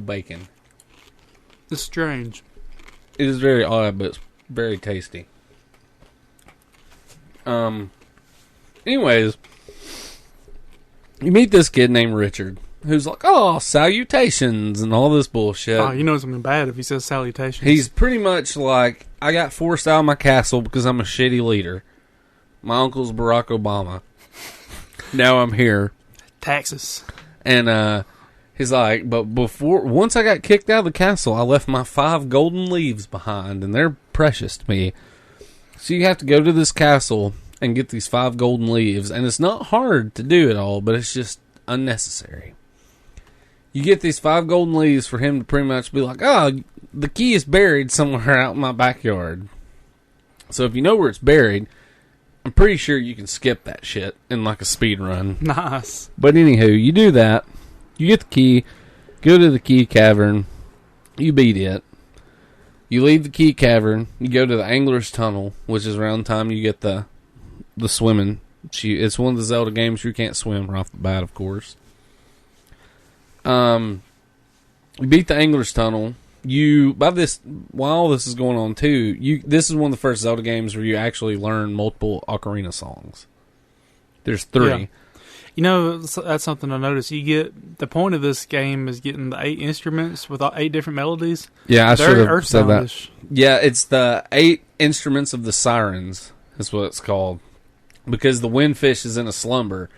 bacon. It's strange. It is very odd, but it's very tasty. Anyways, you meet this kid named Richard, who's like, oh, salutations, and all this bullshit. Oh, you know something bad if he says salutations. He's pretty much like, I got forced out of my castle because I'm a shitty leader. My uncle's Barack Obama. Now I'm here. Taxes. And, he's like, but once I got kicked out of the castle, I left my 5 golden leaves behind, and they're precious to me. So you have to go to this castle and get these 5 golden leaves, and it's not hard to do it all, but it's just unnecessary. You get these 5 golden leaves for him to pretty much be like, oh, the key is buried somewhere out in my backyard. So if you know where it's buried, I'm pretty sure you can skip that shit in like a speed run. Nice. But anywho, you do that. You get the key, go to the key cavern, you beat it. You leave the key cavern, you go to the Angler's Tunnel, which is around the time you get the swimming. It's one of the Zelda games where you can't swim right off the bat, of course. You beat the Angler's Tunnel. While this is going on too, this is one of the first Zelda games where you actually learn multiple ocarina songs. There's 3. Yeah. You know, that's something I noticed. You get the point of this game is getting the 8 instruments with 8 different melodies. Yeah, I should have said that. Earthbound-ish. Yeah, it's the 8 instruments of the sirens is what it's called. Because the windfish is in a slumber,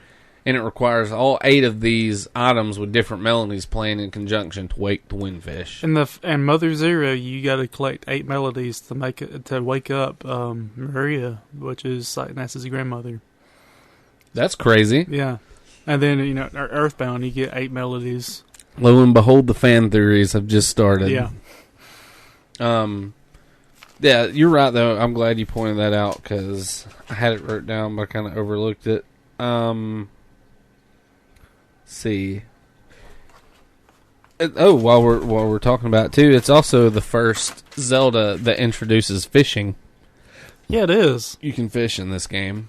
and it requires all 8 of these items with different melodies playing in conjunction to wake the windfish. And Mother Zero, you got to collect 8 melodies to make it to wake up Maria, which is Ness's grandmother. That's crazy. Yeah, and then Earthbound, you get 8 melodies. Lo and behold, the fan theories have just started. Yeah. Yeah, you're right though. I'm glad you pointed that out because I had it wrote down, but I kind of overlooked it. Let's see. While we're talking about it too, it's also the first Zelda that introduces fishing. Yeah, it is. You can fish in this game.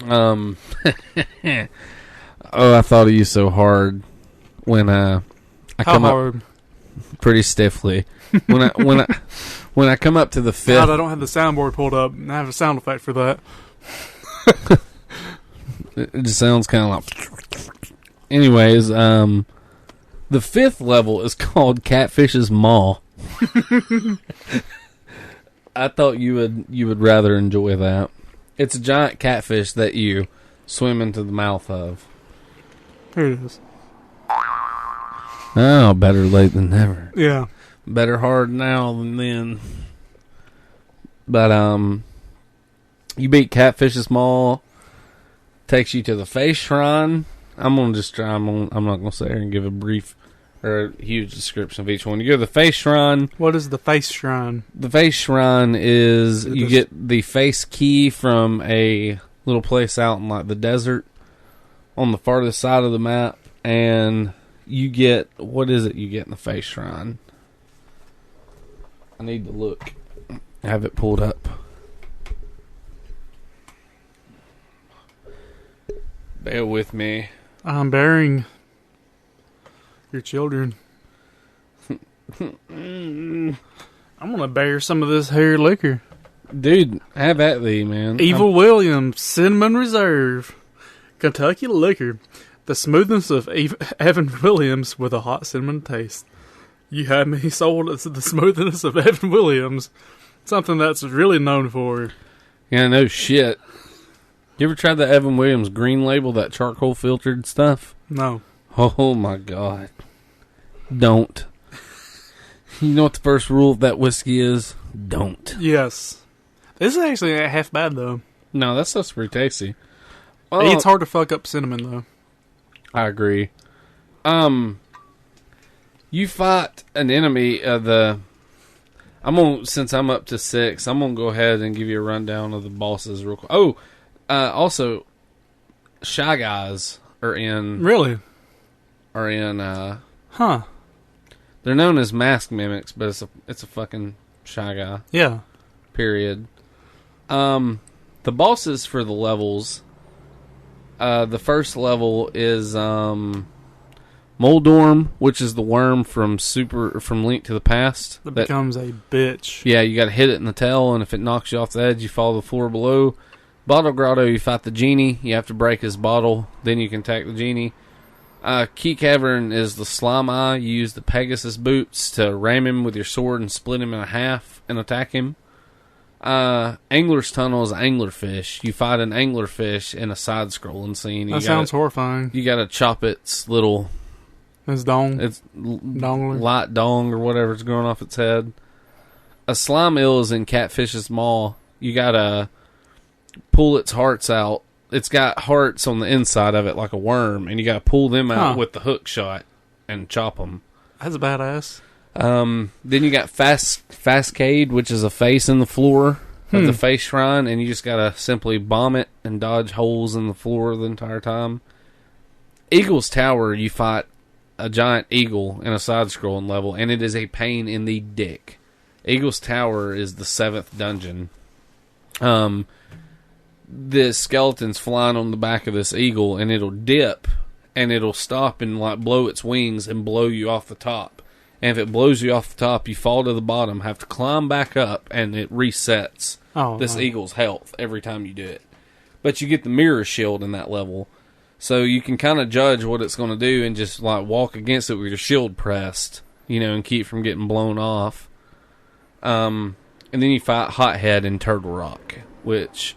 Oh, I thought of you so hard when I come hard? up pretty stiffly when I come up to the 5th. God, I don't have the soundboard pulled up. I have a sound effect for that. It just sounds kind of like. Anyways, the 5th level is called Catfish's Maw. I thought you would rather enjoy that. It's a giant catfish that you swim into the mouth of. Here it is. Oh, better late than never. Yeah. Better hard now than then. But you beat Catfish's Maw. Takes you to the face shrine. I'm not gonna sit here and give a brief or a huge description of each one. You go to the face shrine. What is the face shrine? The face shrine is you get the face key from a little place out in like the desert on the farthest side of the map, and you get what is it you get in the face shrine? I need to look. I have it pulled up. Bear with me. I'm bearing your children. I'm gonna bear some of this hair liquor. Dude, have at thee, man. Evil Williams, Cinnamon Reserve, Kentucky liquor. The smoothness of Evan Williams with a hot cinnamon taste. You had me sold as the smoothness of Evan Williams. Something that's really known for. Yeah, no shit. You ever tried the Evan Williams green label, that charcoal filtered stuff? No. Oh my god. Don't. You know what the first rule of that whiskey is? Don't. Yes. This is actually half bad, though. No, that stuff's pretty tasty. It's hard to fuck up cinnamon, though. I agree. You fight an enemy of the... since I'm up to 6, I'm gonna go ahead and give you a rundown of the bosses real quick. Also, Shy Guys are in... Really? Huh. They're known as mask mimics, but it's a fucking Shy Guy. Yeah. Period. The bosses for the levels... the first level is Moldorm, which is the worm from Link to the Past. That becomes a bitch. Yeah, you got to hit it in the tail, and if it knocks you off the edge, you fall to the floor below. Bottle Grotto, you fight the genie. You have to break his bottle, then you can attack the genie. Key Cavern is the slime eye. You use the Pegasus boots to ram him with your sword and split him in half and attack him. Angler's Tunnel is anglerfish. You fight an anglerfish in a side-scrolling scene. That sounds horrifying. You gotta chop its little... Its dong? Its Dongler? light dong or whatever's growing off its head. A slime eel is in Catfish's Maw. You gotta pull its hearts out. It's got hearts on the inside of it like a worm, and you gotta pull them out with the hook shot and chop them. That's badass. Then you got Fastcade, which is a face in the floor of the face shrine, and you just gotta simply bomb it and dodge holes in the floor the entire time. Eagle's Tower, you fight a giant eagle in a side-scrolling level, and it is a pain in the dick. Eagle's Tower is the 7th dungeon. The skeleton's flying on the back of this eagle, and it'll dip, and it'll stop and like blow its wings and blow you off the top. And if it blows you off the top, you fall to the bottom, have to climb back up, and it resets eagle's health every time you do it. but you get the mirror shield in that level. So you can kind of judge what it's going to do and just like walk against it with your shield pressed, and keep from getting blown off. And then you fight Hothead in Turtle Rock, which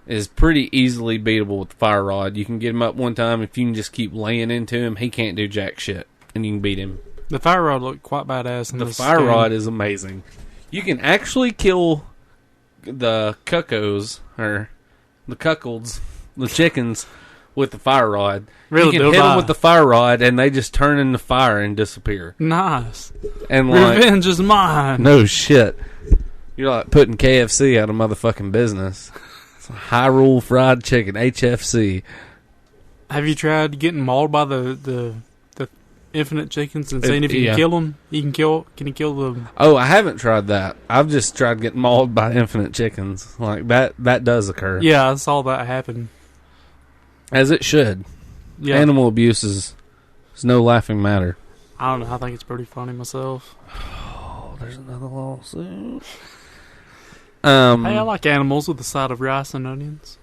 is pretty easily beatable with the fire rod. You can get him up one time. If you can just keep laying into him, he can't do jack shit, and you can beat him. The fire rod looked quite badass in this fire game. rod is amazing. You can actually kill the cuckoos, or the cuckolds, the chickens, with the fire rod. Really, you can hit them with the fire rod, and they just turn into fire and disappear. Nice. And like, revenge is mine. No shit. You're like putting KFC out of motherfucking business. It's Hyrule Fried Chicken, HFC. Have you tried getting mauled by the infinite chickens and seeing if you can kill them? Can you kill them? Oh, I haven't tried that. I've just tried getting mauled by infinite chickens. Like that does occur. Yeah, I saw that happen. As it should. Yeah. Animal abuse is no laughing matter. I don't know. I think it's pretty funny myself. Oh, there's another lawsuit. Hey, I like animals with a side of rice and onions.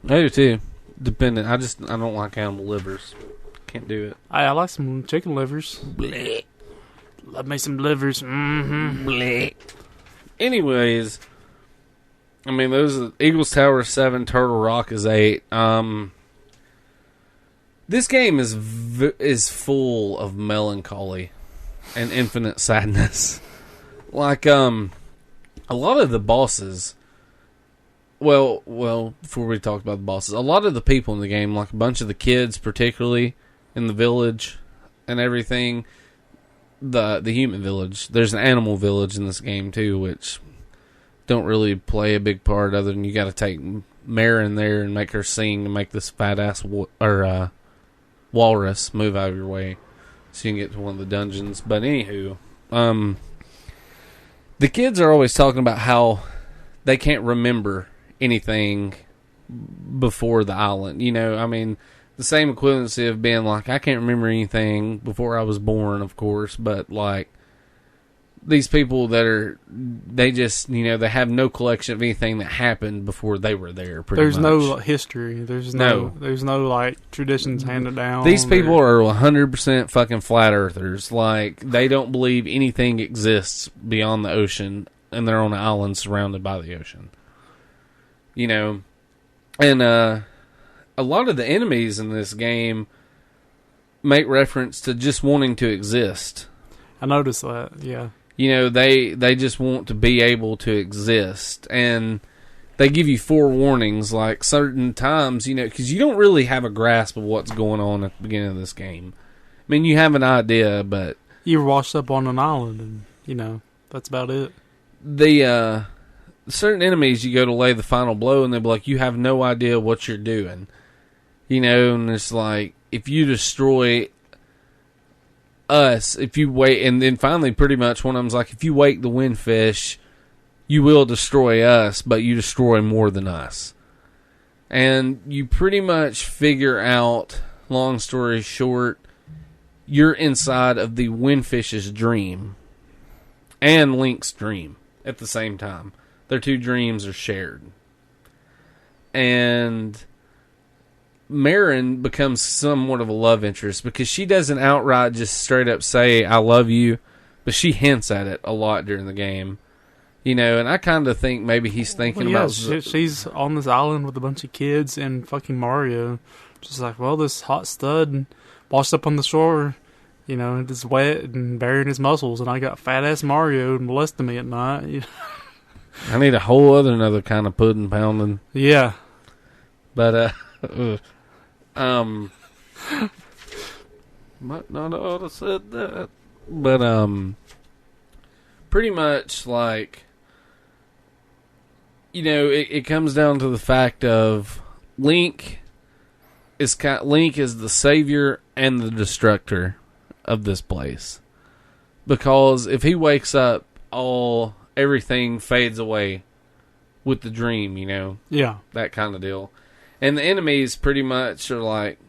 I do too. Depending. I don't like animal livers. Can't do it. Hey, I like some chicken livers. Blech. Love me some livers. Mm-hmm. Blech. Anyways, I mean, those are Eagles Tower 7, Turtle Rock is 8. This game is full of melancholy and infinite sadness. Like, a lot of the bosses. Well, before we talk about the bosses, a lot of the people in the game, like a bunch of the kids, particularly in the village and everything, the human village. There's an animal village in this game too, which don't really play a big part other than you got to take Mare in there and make her sing to make this fat ass walrus move out of your way so you can get to one of the dungeons. But anywho, the kids are always talking about how they can't remember anything before the island. I mean, the same equivalency of being like, I can't remember anything before I was born, of course, but like these people they just, they have no collection of anything that happened before they were there. There's no history. There's no like traditions handed down. These people are 100% fucking flat earthers. Like, they don't believe anything exists beyond the ocean, and they're on an island surrounded by the ocean. And a lot of the enemies in this game make reference to just wanting to exist. I noticed that, yeah. They just want to be able to exist. And they give you forewarnings, like certain times, because you don't really have a grasp of what's going on at the beginning of this game. I mean, you have an idea, but you were washed up on an island, and, that's about it. The certain enemies, you go to lay the final blow, and they'll be like, you have no idea what you're doing. And it's like, if you destroy us, if you wait, and then finally pretty much one of them's like, if you wake the windfish, you will destroy us, but you destroy more than us. And you pretty much figure out, long story short, you're inside of the windfish's dream and Link's dream at the same time. Their two dreams are shared. And Marin becomes somewhat of a love interest because she doesn't outright just straight up say, I love you, but she hints at it a lot during the game. And I kind of think maybe he's thinking about... She's on this island with a bunch of kids and fucking Mario. Just like, well, this hot stud washed up on the shore, it's wet and burying his muscles, and I got fat-ass Mario molesting me at night. I need a whole another kind of pudding pounding. Yeah. But, might not ought to said that. But, pretty much, like, it comes down to the fact of Link is the savior and the destructor of this place. Because if he wakes up, everything fades away with the dream, Yeah. That kind of deal. And the enemies pretty much are like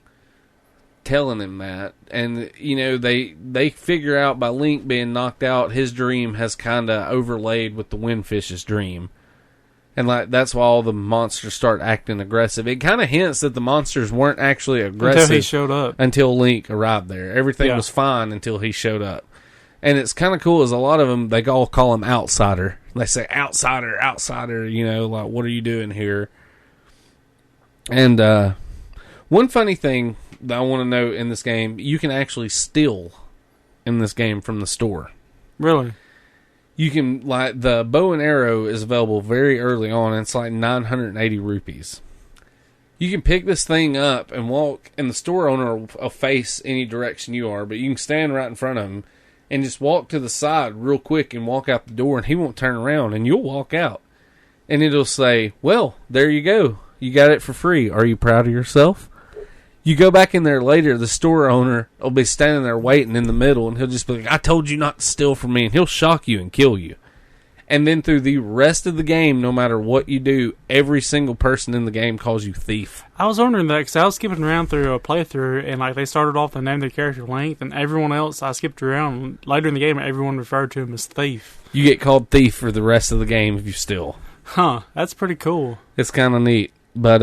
telling him that. And, they figure out by Link being knocked out, his dream has kind of overlaid with the windfish's dream. And like that's why all the monsters start acting aggressive. It kind of hints that the monsters weren't actually aggressive until he showed up. Until Link arrived there. Everything was fine until he showed up. And it's kind of cool is a lot of them, they all call him Outsider. They say, Outsider, Outsider, you know, like, what are you doing here? And one funny thing that I want to note in this game, you can actually steal in this game from the store. Really? You can, like, the bow and arrow is available very early on, and it's like 980 rupees. You can pick this thing up and walk, and the store owner will face any direction you are, but you can stand right in front of him and just walk to the side real quick and walk out the door, and he won't turn around, and you'll walk out. And it'll say, well, there you go. You got it for free. Are you proud of yourself? You go back in there later, the store owner will be standing there waiting in the middle, and he'll just be like, I told you not to steal from me, and he'll shock you and kill you. And then through the rest of the game, no matter what you do, every single person in the game calls you thief. I was wondering that because I was skipping around through a playthrough, and like they started off to name their character Length, and everyone else I skipped around later in the game, everyone referred to him as Thief. You get called thief for the rest of the game if you steal. Huh, that's pretty cool. It's kind of neat, but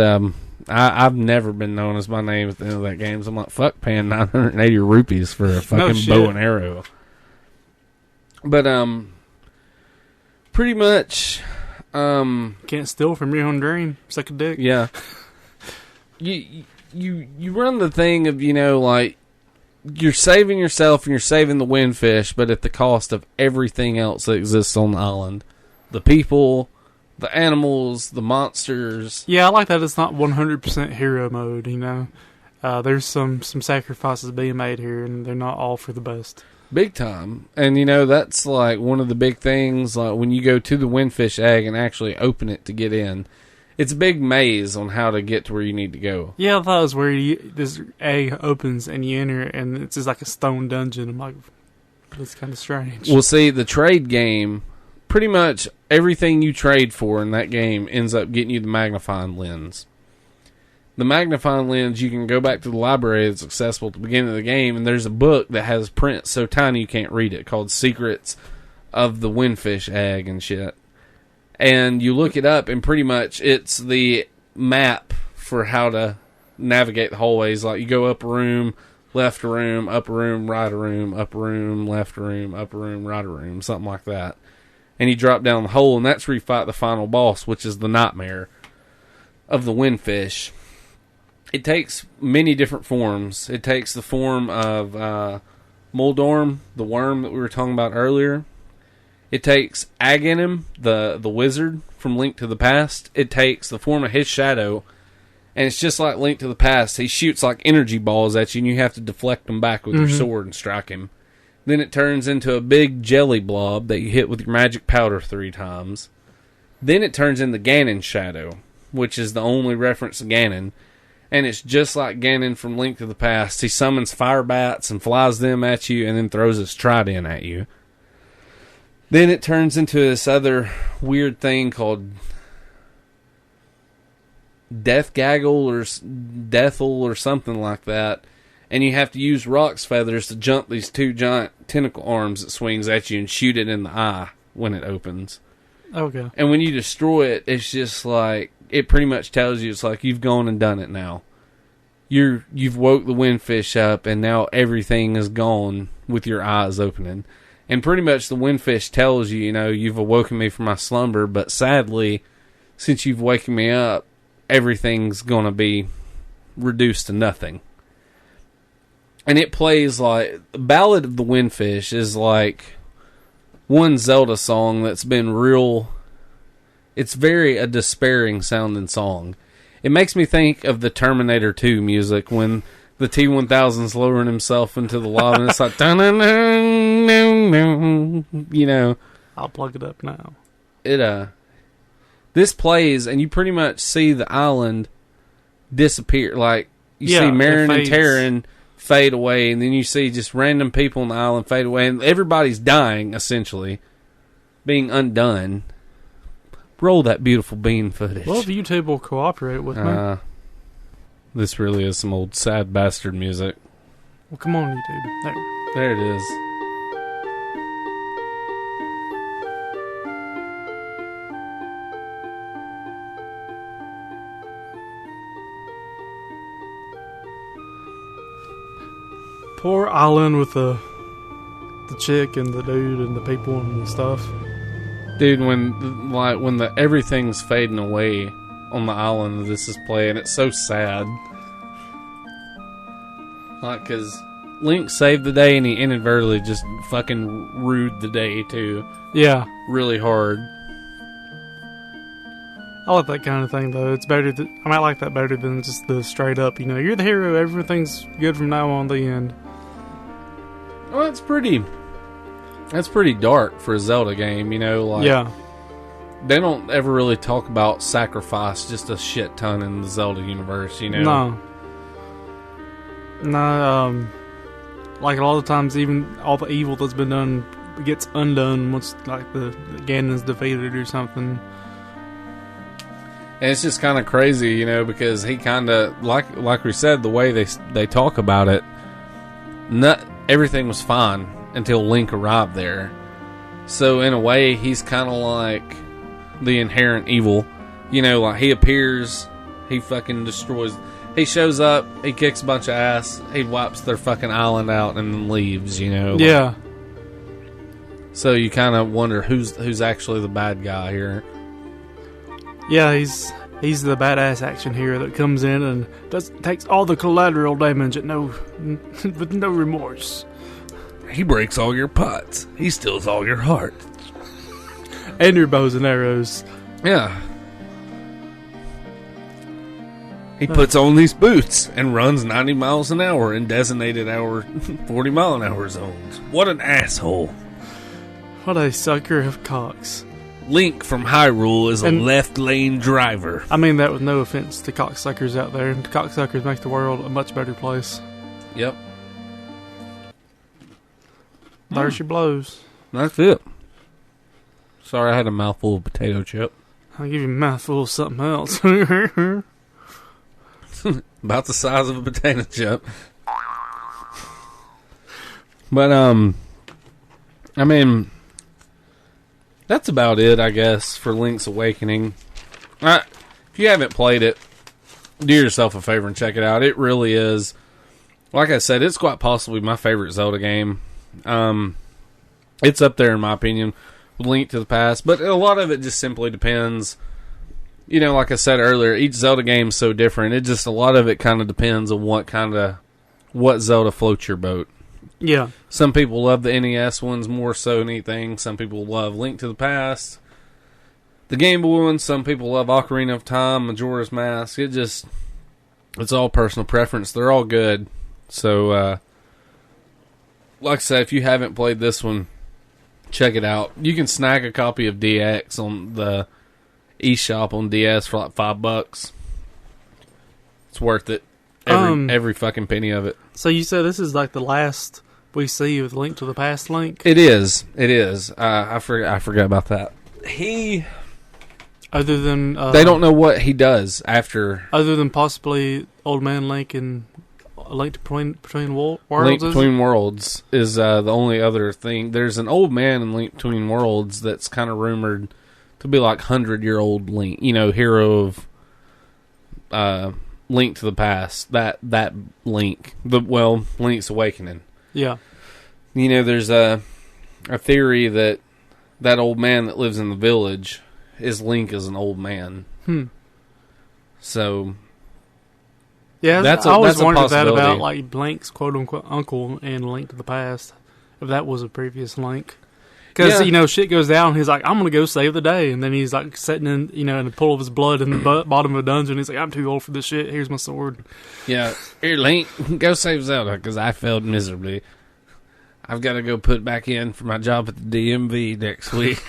I've never been known as my name at the end of that game. So I'm like, fuck paying 980 rupees for a fucking bow and arrow. But pretty much can't steal from your own dream. Suck a dick. Yeah. You run the thing of, you know, like you're saving yourself and you're saving the windfish, but at the cost of everything else that exists on the island. The people, the animals, the monsters. Yeah, I like that it's not 100% hero mode, you know. There's some sacrifices being made here, and they're not all for the best. Big time. And, you know, that's like one of the big things, like when you go to the windfish egg and actually open it to get in. It's a big maze on how to get to where you need to go. Yeah, I thought it was where this egg opens and you enter, and it's just like a stone dungeon. I'm like, that's kind of strange. Well, see, the trade game, pretty much everything you trade for in that game ends up getting you the magnifying lens. The magnifying lens, you can go back to the library that's accessible at the beginning of the game, and there's a book that has print so tiny you can't read it called Secrets of the Windfish Egg and shit. And you look it up, and pretty much it's the map for how to navigate the hallways. Like, you go up a room, left a room, up a room, right a room, up a room, left a room, up a room, right a room, something like that. And you drop down the hole, and that's where you fight the final boss, which is the nightmare of the windfish. It takes many different forms. It takes the form of Muldorm, the worm that we were talking about earlier. It takes Aghanim, the wizard from Link to the Past. It takes the form of his shadow, and it's just like Link to the Past. He shoots like energy balls at you, and you have to deflect them back with your sword and strike him. Then it turns into a big jelly blob that you hit with your magic powder 3 times. Then it turns into Ganon's shadow, which is the only reference to Ganon. And it's just like Ganon from Link to the Past. He summons fire bats and flies them at you and then throws his trident at you. Then it turns into this other weird thing called Death Gaggle or Deathel or something like that. And you have to use Rock's feathers to jump these 2 giant tentacle arms that swings at you and shoot it in the eye when it opens. Okay. And when you destroy it, it's just like, it pretty much tells you, it's like you've gone and done it now. You've woke the windfish up, and now everything is gone with your eyes opening. And pretty much the windfish tells you, you know, you've awoken me from my slumber, but sadly, since you've waken me up, everything's going to be reduced to nothing. And it plays like, Ballad of the Windfish is like one Zelda song that's been real. It's very a despairing sounding song. It makes me think of the Terminator 2 music when the T-1000's lowering himself into the lava and it's like, you know. I'll plug it up now. This plays and you pretty much see the island disappear. Like, you see Marin and Terran fade away, and then you see just random people on the island fade away, and everybody's dying, essentially, being undone. Roll that beautiful bean footage. Well, if YouTube will cooperate with me. This really is some old sad bastard music. Well, come on, YouTube. There it is. poor island with the chick and the dude and the people and the stuff. Dude, when the everything's fading away on the island that this is playing, it's so sad. Like, cause Link saved the day and he inadvertently just fucking ruined the day too. Yeah. Really hard. I like that kind of thing though. It's better. I might like that better than just the straight up. You know, you're the hero. Everything's good from now on. The end. Well, that's pretty dark for a Zelda game. You know, like yeah. They don't ever really talk about sacrifice just a shit ton in the Zelda universe. You know. No. Like a lot of times, even all the evil that's been done gets undone once, like the Ganon's defeated or something. And it's just kind of crazy, you know, because he kind of, like we said, the way they talk about it, everything was fine until Link arrived there. So in a way, he's kind of like the inherent evil. You know, like he appears, he fucking destroys. He shows up, he kicks a bunch of ass, he wipes their fucking island out and then leaves, you know. Yeah. So you kind of wonder who's actually the bad guy here. Yeah, he's the badass action hero that comes in and takes all the collateral damage with no remorse. He breaks all your pots. He steals all your heart. And your bows and arrows. Yeah. He puts on these boots and runs 90 miles an hour in designated 40 mile an hour zones. What an asshole. What a sucker of cocks. Link from Hyrule is a left lane driver. I mean that with no offense to cocksuckers out there. Cocksuckers make the world a much better place. Yep. There she blows. That's it. Sorry, I had a mouthful of potato chip. I'll give you a mouthful of something else. About the size of a potato chip. But, I mean, that's about it, I guess, for Link's Awakening. If you haven't played it, do yourself a favor and check it out. It really is, like I said, it's quite possibly my favorite Zelda game. It's up there, in my opinion, with Link to the Past, but a lot of it just simply depends. You know, like I said earlier, each Zelda game is so different. A lot of it kind of depends on what Zelda floats your boat. Yeah. Some people love the NES ones more so than anything. Some people love Link to the Past. The Game Boy ones, some people love Ocarina of Time, Majora's Mask. It's all personal preference. They're all good. So, like I said, if you haven't played this one, check it out. You can snag a copy of DX on the eShop on DS for like $5. It's worth it. Every fucking penny of it. So you said this is like the last we see with Link to the Past Link? It is. I forgot about that. Other than they don't know what he does after. Other than possibly Old Man Link and Link Between Worlds. Link Between Worlds is the only other thing. There's an old man in Link Between Worlds that's kind of rumored to be like 100-year-old Link, you know, hero of Link to the Past. That Link, Link's Awakening. Yeah. You know, there's a theory that old man that lives in the village is Link as an old man. So, yeah, that's I always wondered that possibility. about like Link's quote unquote uncle in Link to the Past, if that was a previous Link. Because, you know, shit goes down, he's like, I'm going to go save the day. And then he's like sitting in, you know, in a pool of his blood in the bottom of a dungeon. He's like, I'm too old for this shit. Here's my sword. Yeah. Here, Link, go save Zelda because I failed miserably. I've got to go put back in for my job at the DMV next week.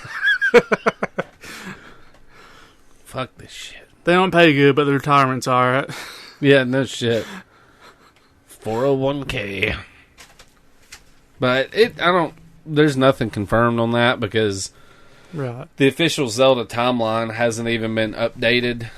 Fuck this shit. They don't pay good, but the retirement's alright. Yeah, no shit. 401k. But there's nothing confirmed on that because right. The official Zelda timeline hasn't even been updated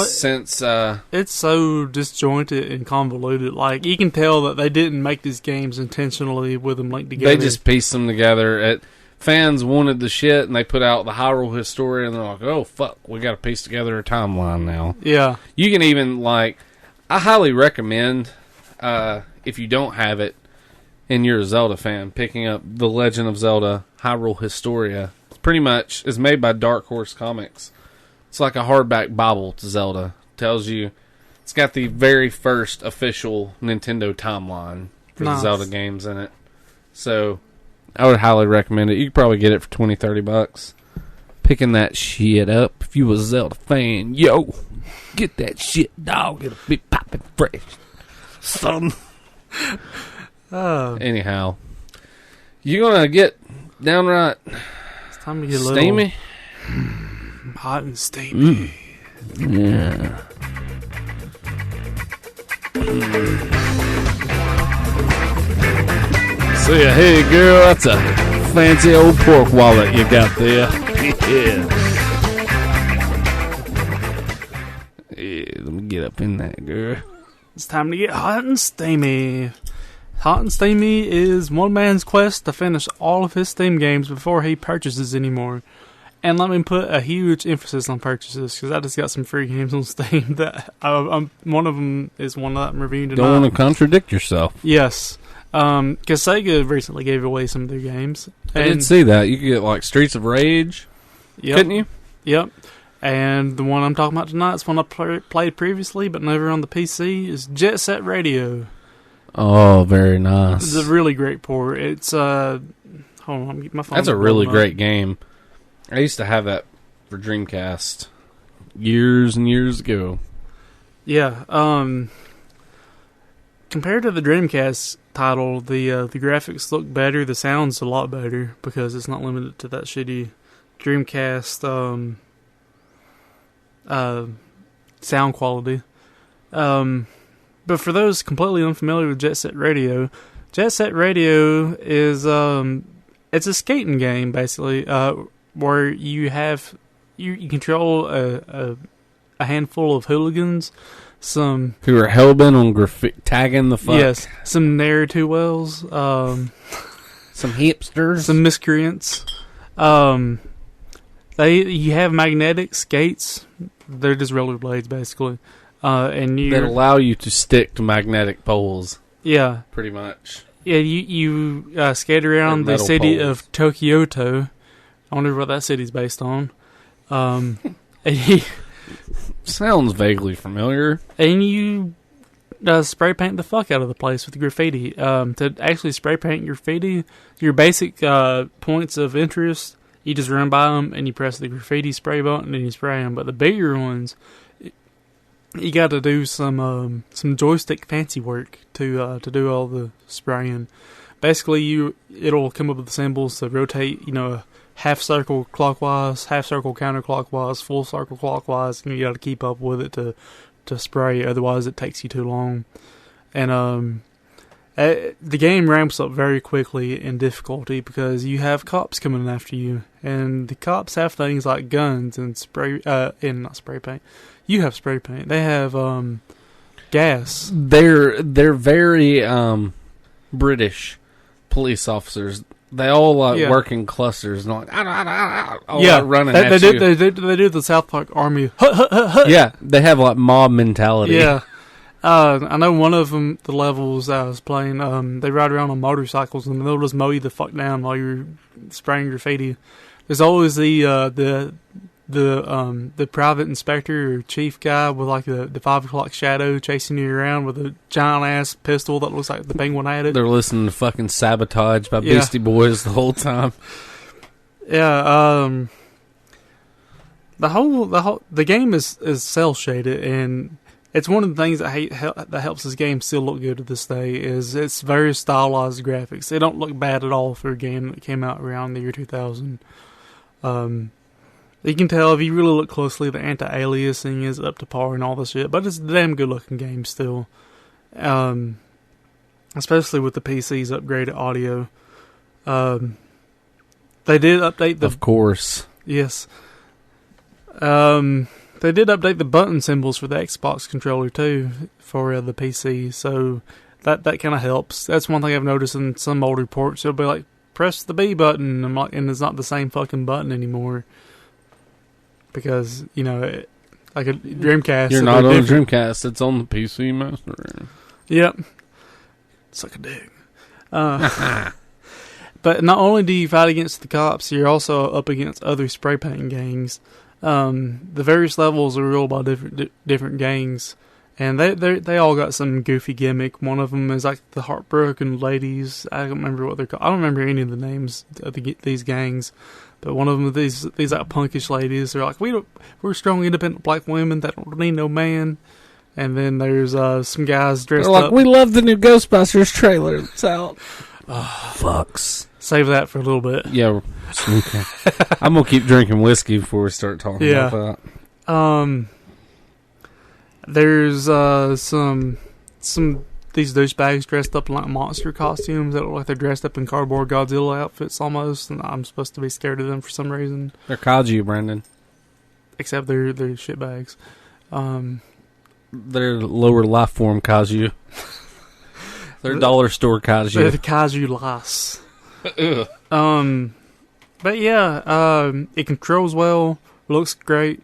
since. It's so disjointed and convoluted. Like, you can tell that they didn't make these games intentionally with them linked together. They just pieced them together. Fans wanted the shit, and they put out the Hyrule Historia, and they're like, oh, fuck, we got to piece together a timeline now. Yeah. You can even, I highly recommend, if you don't have it, and you're a Zelda fan, picking up The Legend of Zelda Hyrule Historia. It's pretty much is made by Dark Horse Comics. It's like a hardback Bible to Zelda. Tells you, it's got the very first official Nintendo timeline for the Zelda games in it. So, I would highly recommend it. You could probably get it for $20-$30. Picking that shit up if you a Zelda fan. Yo, get that shit, dog. It'll be popping fresh, son. Anyhow, you gonna get downright it's time to get steamy? A little hot and steamy. Yeah. So yeah, hey girl, that's a fancy old pork wallet you got there. Yeah. Yeah, let me get up in that, girl. It's time to get hot and steamy. Hot and Steamy is one man's quest to finish all of his Steam games before he purchases anymore. And let me put a huge emphasis on purchases, because I just got some free games on Steam that one of them is one that I'm reviewing tonight. Don't want to contradict yourself. Yes. Because Sega recently gave away some of their games. I did see that. You could get like Streets of Rage, couldn't you? Yep. And the one I'm talking about tonight is one I played previously, but never on the PC, is Jet Set Radio. Oh, very nice. It's a really great port. It's, hold on, I'm getting my phone. That's a really great game. I used to have that for Dreamcast years and years ago. Yeah, compared to the Dreamcast title, the graphics look better, the sound's a lot better, because it's not limited to that shitty Dreamcast, sound quality. But for those completely unfamiliar with Jet Set Radio is it's a skating game basically, where you control a handful of hooligans, some who are hellbent on tagging the fuck. Yes, some ne'er-do-wells, some hipsters, some miscreants. You have magnetic skates. They're just rollerblades basically. And that allow you to stick to magnetic poles. Yeah. Pretty much. Yeah, you skate around the city of Tokyoto. I wonder what that city's based on. Sounds vaguely familiar. And you spray paint the fuck out of the place with graffiti. To actually spray paint graffiti, your basic points of interest, you just run by them and you press the graffiti spray button and you spray them. But the bigger ones, you got to do some joystick fancy work to do all the spraying. Basically, it'll come up with the symbols to rotate, half circle clockwise, half circle counterclockwise, full circle clockwise, and you got to keep up with it to spray. Otherwise, it takes you too long. And the game ramps up very quickly in difficulty because you have cops coming after you, and the cops have things like guns and not spray paint. You have spray paint. They have gas. They're very British police officers. They all work in clusters and running at you. They do the South Park Army. Yeah, they have like mob mentality. Yeah. I know one of them, the levels I was playing, they ride around on motorcycles and they'll just mow you the fuck down while you're spraying graffiti. There's always the private inspector or chief guy with like the 5 o'clock shadow chasing you around with a giant ass pistol that looks like the Penguin had it. They're listening to fucking Sabotage by Beastie Boys the whole time. Yeah, the game is cel shaded, and it's one of the things that helps this game still look good to this day. Is it's very stylized graphics. They don't look bad at all for a game that came out around the year 2000. You can tell if you really look closely, the anti-aliasing is up to par and all this shit, but it's a damn good looking game still. Especially with the PC's upgraded audio. They did update Of course. Yes. They did update the button symbols for the Xbox controller too for the PC, so that kind of helps. That's one thing I've noticed in some old reports. It'll be like, press the B button, and it's not the same fucking button anymore. Because, like a Dreamcast. You're not on a Dreamcast, it's on the PC Master. Yep. Suck a dick. But not only do you fight against the cops, you're also up against other spray painting gangs. The various levels are ruled by different gangs, and they all got some goofy gimmick. One of them is like the Heartbroken Ladies. I don't remember what they're called. I don't remember any of the names of these gangs, but one of them is these like punkish ladies. They're like, we're strong, independent black women that don't need no man. And then there's some guys dressed up. We love the new Ghostbusters trailer that's out. Fucks. Save that for a little bit. Yeah, okay. I'm gonna keep drinking whiskey before we start talking about that. There's some these douchebags dressed up in like monster costumes that look like they're dressed up in cardboard Godzilla outfits almost, and I'm supposed to be scared of them for some reason. They're kaiju, Brandon. Except they're shitbags. They're lower life form kaiju. They're dollar store kaiju. They're the kaiju lass. But yeah, it controls well, looks great.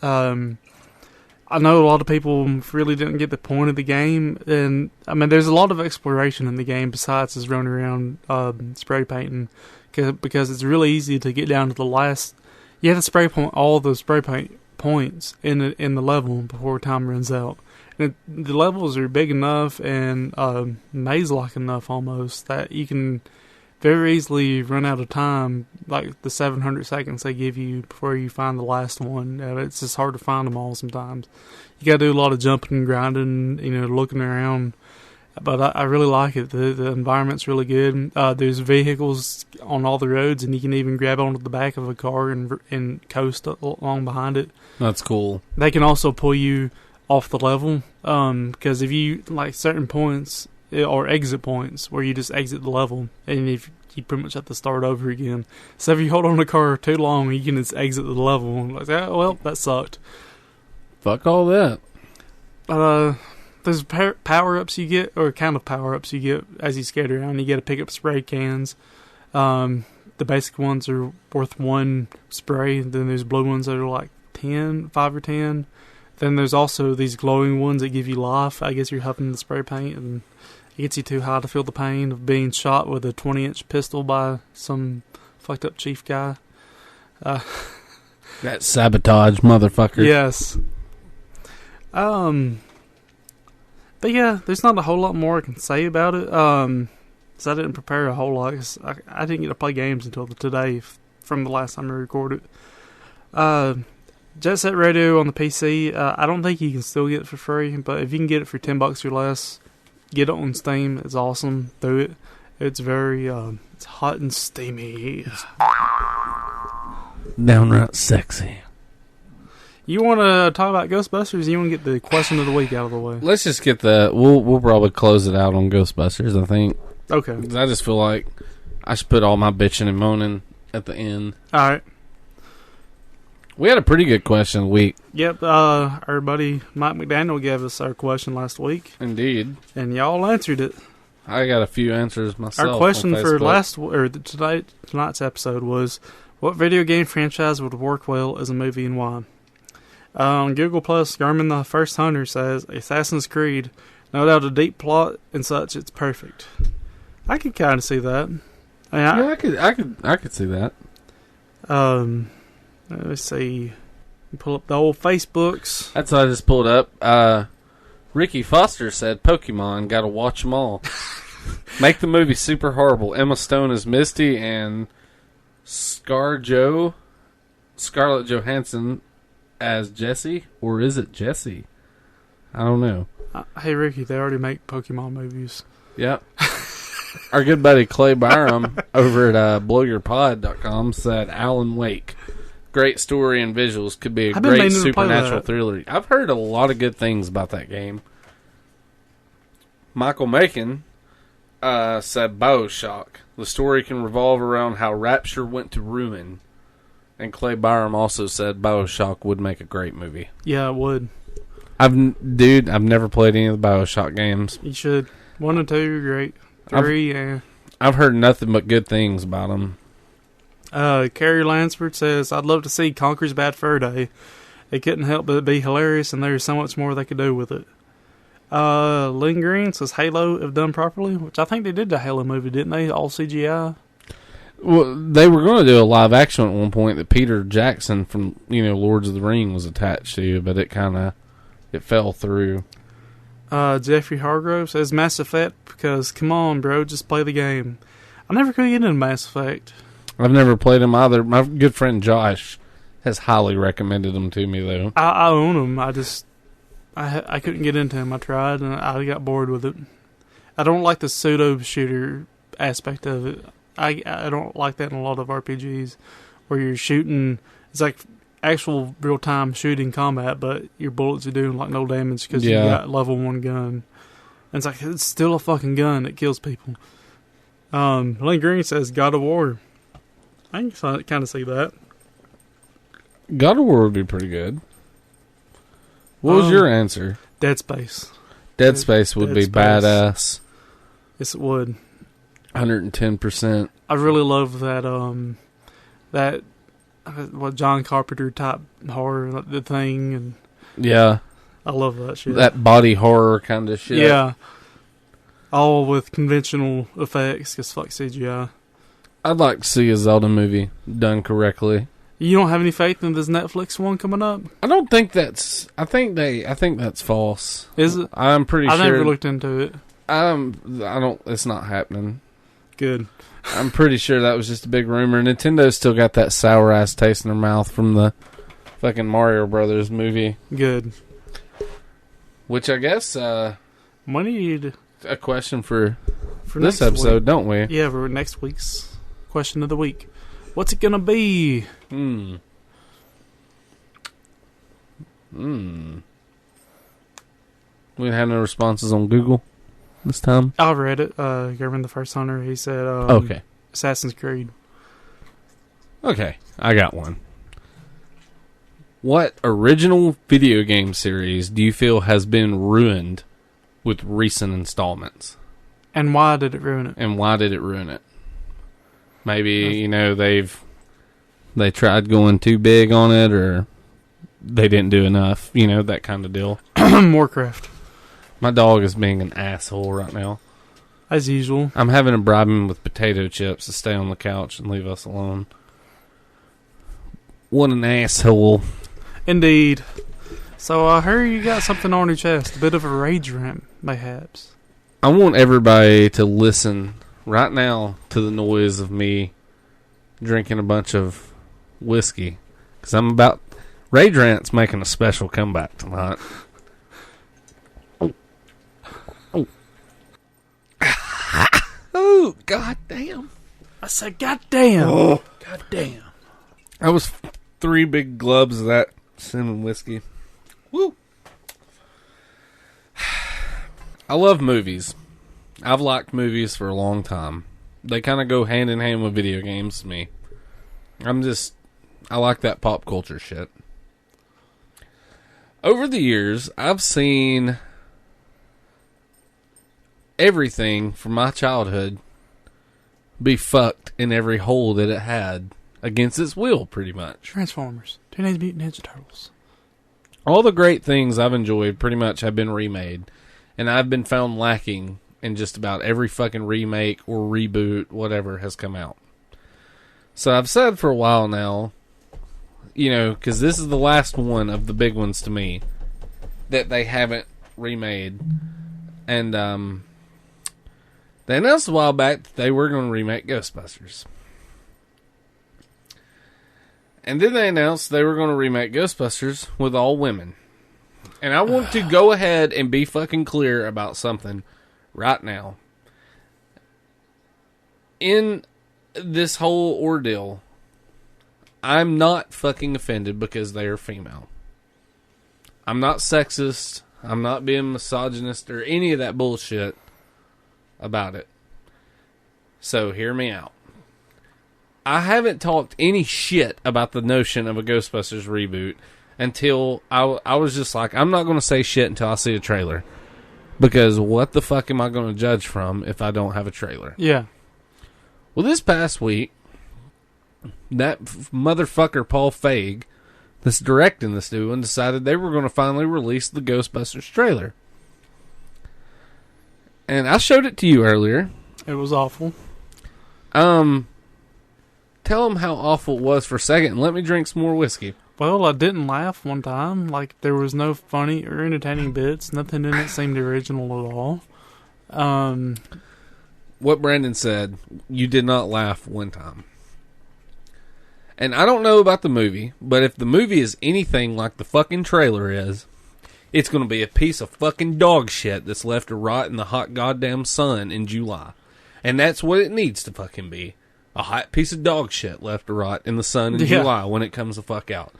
I know a lot of people really didn't get the point of the game, and I mean, there's a lot of exploration in the game besides just running around spray painting, because it's really easy to get down to the last. You have to spray paint all the spray paint points in the level before time runs out. And the levels are big enough and maze-like enough almost that you can very easily run out of time, like the 700 seconds they give you before you find the last one. It's just hard to find them all sometimes. You gotta do a lot of jumping and grinding, looking around. But I really like it. The environment's really good. There's vehicles on all the roads, and you can even grab onto the back of a car and coast along behind it. That's cool. They can also pull you off the level, because if you like certain points or exit points where you just exit the level, and if you pretty much have to start over again. So if you hold on to the car too long, you can just exit the level. Like, well, that sucked. Fuck all that. There's power-ups you get, or kind of power-ups you get as you skate around. You get to pick up spray cans. The basic ones are worth 1 spray. Then there's blue ones that are like 5 or 10. Then there's also these glowing ones that give you life. I guess you're huffing the spray paint, and it gets you too high to feel the pain of being shot with a 20-inch pistol by some fucked-up chief guy. That sabotage motherfucker. Yes. But yeah, there's not a whole lot more I can say about it. So I didn't prepare a whole lot. 'Cause I didn't get to play games until today from the last time I recorded. Jet Set Radio on the PC, I don't think you can still get it for free, but if you can get it for $10 or less, get it on Steam. It's awesome. Do it. It's very, it's hot and steamy. Downright sexy. You want to talk about Ghostbusters? Or you want to get the question of the week out of the way? Let's just get we'll probably close it out on Ghostbusters, I think. Okay. 'Cause I just feel like I should put all my bitching and moaning at the end. Alright. We had a pretty good question of the week. Yep, our buddy Mike McDaniel gave us our question last week. Indeed. And y'all answered it. I got a few answers myself. Our question on for Facebook. tonight's episode was, what video game franchise would work well as a movie and why? On Google Plus, Garmin the First Hunter says, Assassin's Creed. No doubt a deep plot and such, it's perfect. I could kind of see that. I could see that. Let's see. Pull up the old Facebooks. That's what I just pulled up. Ricky Foster said, Pokemon, gotta watch them all. Make the movie super horrible. Emma Stone as Misty and Scarlett Johansson as Jessie, or is it Jessie? I don't know. Hey Ricky, they already make Pokemon movies. Yep. Our good buddy Clay Byram over at blowyourpod.com said Alan Wake. Great story and visuals, could be a great supernatural thriller. I've heard a lot of good things about that game. Michael Macon said BioShock. The story can revolve around how Rapture went to ruin. And Clay Byram also said BioShock would make a great movie. Yeah, it would. I've never played any of the BioShock games. You should. 1 and 2 are great. 3, yeah. I've heard nothing but good things about them. Carrie Lansford says, I'd love to see Conker's Bad Fur Day. It couldn't help but be hilarious, and there's so much more they could do with it. Lynn says Halo if done properly, which I think they did the Halo movie, didn't they? All CGI. Well, they were going to do a live action at one point that Peter Jackson from Lords of the Ring was attached to, but it fell through. Jeffrey Hargrove says Mass Effect because come on, bro, just play the game. I never could get into Mass Effect. I've never played them either. My good friend Josh has highly recommended them to me, though. I own them. I couldn't get into them. I tried, and I got bored with it. I don't like the pseudo shooter aspect of it. I don't like that in a lot of RPGs where you're shooting. It's like actual real time shooting combat, but your bullets are doing like no damage because you got level 1 gun. And it's like it's still a fucking gun that kills people. Lane Green says God of War. I can kind of see that. God of War would be pretty good. What was your answer? Dead Space. Dead Space would be badass. Yes, it would. 110%. I really love that what John Carpenter type horror, like The Thing, and yeah, I love that shit. That body horror kind of shit. Yeah, all with conventional effects, because fuck CGI. I'd like to see a Zelda movie done correctly. You don't have any faith in this Netflix one coming up? I don't think that's. I think that's false. Is it? I'm pretty sure. I never looked into it. I don't. It's not happening. Good. I'm pretty sure that was just a big rumor. Nintendo's still got that sour ass taste in their mouth from the fucking Mario Brothers movie. Good. Which I guess we need a question for this episode, week. Don't we? Yeah, for next week's question of the week. What's it gonna be? We had no responses on Google this time. I read it. German the First Hunter. He said, okay, Assassin's Creed. Okay, I got one. What original video game series do you feel has been ruined with recent installments? And why did it ruin it? Maybe, they tried going too big on it, or they didn't do enough, that kind of deal. Warcraft. My dog is being an asshole right now. As usual. I'm having to bribe him with potato chips to stay on the couch and leave us alone. What an asshole. Indeed. So I heard you got something on your chest. A bit of a rage rant, mayhaps. I want everybody to listen right now to the noise of me drinking a bunch of whiskey. Because Rage Rant's making a special comeback tonight. Oh, goddamn. I said, goddamn. Oh, goddamn. That was 3 big glubs of that cinnamon whiskey. Woo. I love movies. I've liked movies for a long time. They kind of go hand in hand with video games to me. I like that pop culture shit. Over the years, I've seen everything from my childhood be fucked in every hole that it had against its will, pretty much. Transformers. Teenage Mutant Ninja Turtles. All the great things I've enjoyed pretty much have been remade, and I've been found lacking in just about every fucking remake or reboot, whatever, has come out. So I've said for a while now, because this is the last one of the big ones to me that they haven't remade. And they announced a while back that they were going to remake Ghostbusters. And then they announced they were going to remake Ghostbusters with all women. And I want to go ahead and be fucking clear about something right now. In this whole ordeal, I'm not fucking offended because they are female. I'm not sexist. I'm not being misogynist or any of that bullshit about it. So hear me out. I haven't talked any shit about the notion of a Ghostbusters reboot until I was just like, I'm not going to say shit until I see a trailer. Because what the fuck am I going to judge from if I don't have a trailer? Yeah. Well, this past week, that motherfucker Paul Feig, that's directing this new one, decided they were going to finally release the Ghostbusters trailer. And I showed it to you earlier. It was awful. Tell them how awful it was for a second and let me drink some more whiskey. Well, I didn't laugh one time. Like, there was no funny or entertaining bits. Nothing in it seemed original at all. What Brandon said, you did not laugh one time. And I don't know about the movie, but if the movie is anything like the fucking trailer is, it's going to be a piece of fucking dog shit that's left to rot in the hot goddamn sun in July. And that's what it needs to fucking be. A hot piece of dog shit left to rot in the sun in July when it comes the fuck out.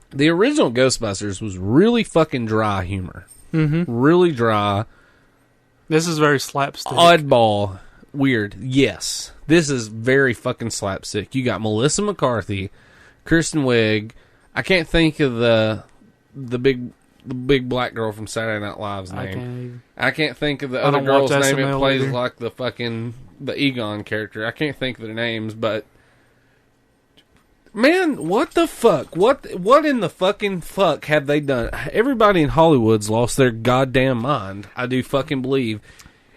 The original Ghostbusters was really fucking dry humor. Mm-hmm. Really dry. This is very slapstick. Oddball. Weird. Yes. This is very fucking slapstick. You got Melissa McCarthy, Kristen Wiig. I can't think of the big black girl from Saturday Night Live's name. I can't think of the other girl's name that plays like the Egon character. I can't think of their names, but man, what the fuck? What in the fucking fuck have they done? Everybody in Hollywood's lost their goddamn mind. I do fucking believe.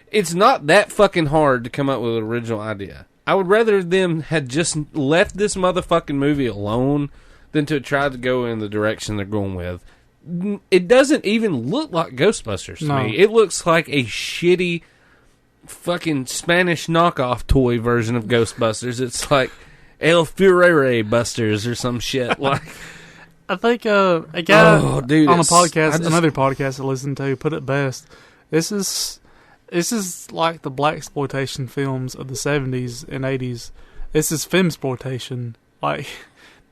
It's not that fucking hard to come up with an original idea. I would rather them had just left this motherfucking movie alone than to try to go in the direction they're going with. It doesn't even look like Ghostbusters to me. It looks like a shitty fucking Spanish knockoff toy version of Ghostbusters. It's like El Furere Busters or some shit. Like, I think a guy on a podcast, another podcast I listened to, put it best. This is like the blaxploitation films of the 70s and 80s. This is femsploitation. Like,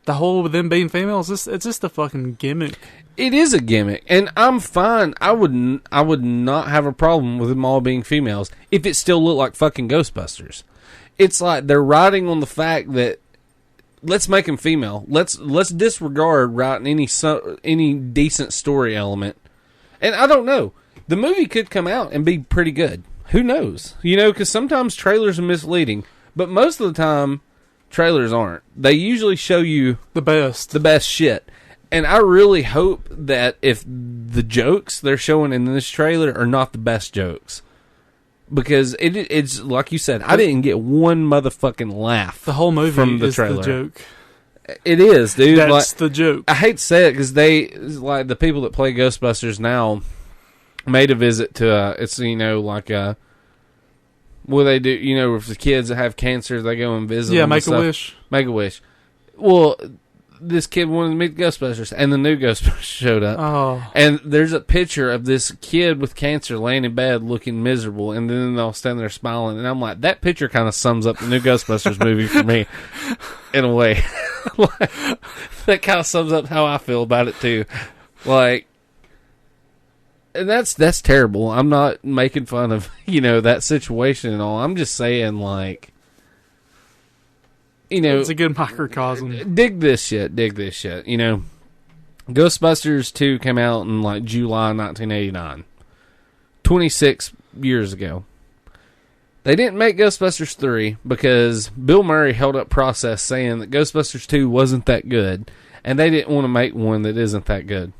the whole with them being females, it's just a fucking gimmick. It is a gimmick, and I'm fine. I would not have a problem with them all being females if it still looked like fucking Ghostbusters. It's like they're riding on the fact that let's make them female. Let's disregard writing any decent story element. And I don't know. The movie could come out and be pretty good. Who knows? You know, because sometimes trailers are misleading, but most of the time, trailers aren't. They usually show you the best shit. And I really hope that if the jokes they're showing in this trailer are not the best jokes. Because it's like you said, I didn't get one motherfucking laugh. The whole movie from the is trailer. the joke. It is, dude. That's the joke. I hate to say it because like the people that play Ghostbusters now made a visit to it's what they do, if the kids that have cancer, they go and visit them. Yeah, Make-A-Wish. Make-A-Wish. Well, this kid wanted to meet the Ghostbusters, and the new Ghostbusters showed up. Oh. And there's a picture of this kid with cancer laying in bed looking miserable, and then they'll stand there smiling. And I'm like, that picture kind of sums up the new Ghostbusters movie for me, in a way. That kind of sums up how I feel about it, too. Like, and that's terrible. I'm not making fun of, that situation and all. I'm just saying, like, it's a good microcosm. Dig this shit. Ghostbusters 2 came out in, like, July 1989. 26 years ago. They didn't make Ghostbusters 3 because Bill Murray held up process saying that Ghostbusters 2 wasn't that good, and they didn't want to make one that isn't that good.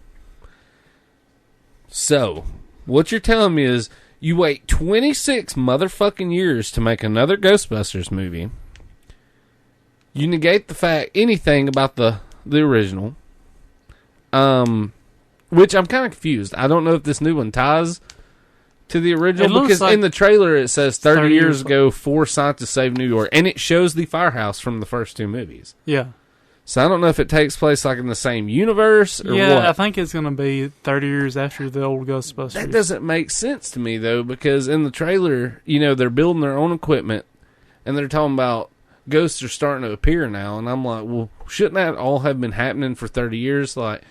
So, what you're telling me is you wait 26 motherfucking years to make another Ghostbusters movie. You negate the fact, anything about the original. Which I'm kind of confused. I don't know if this new one ties to the original, because in the trailer it says 30 years ago, 4 scientists saved New York, and it shows the firehouse from the first 2 movies. Yeah. So I don't know if it takes place like in the same universe or what. Yeah, I think it's going to be 30 years after the old Ghostbusters. That doesn't make sense to me, though, because in the trailer, they're building their own equipment, and they're talking about ghosts are starting to appear now, and I'm like, well, shouldn't that all have been happening for 30 years? Like,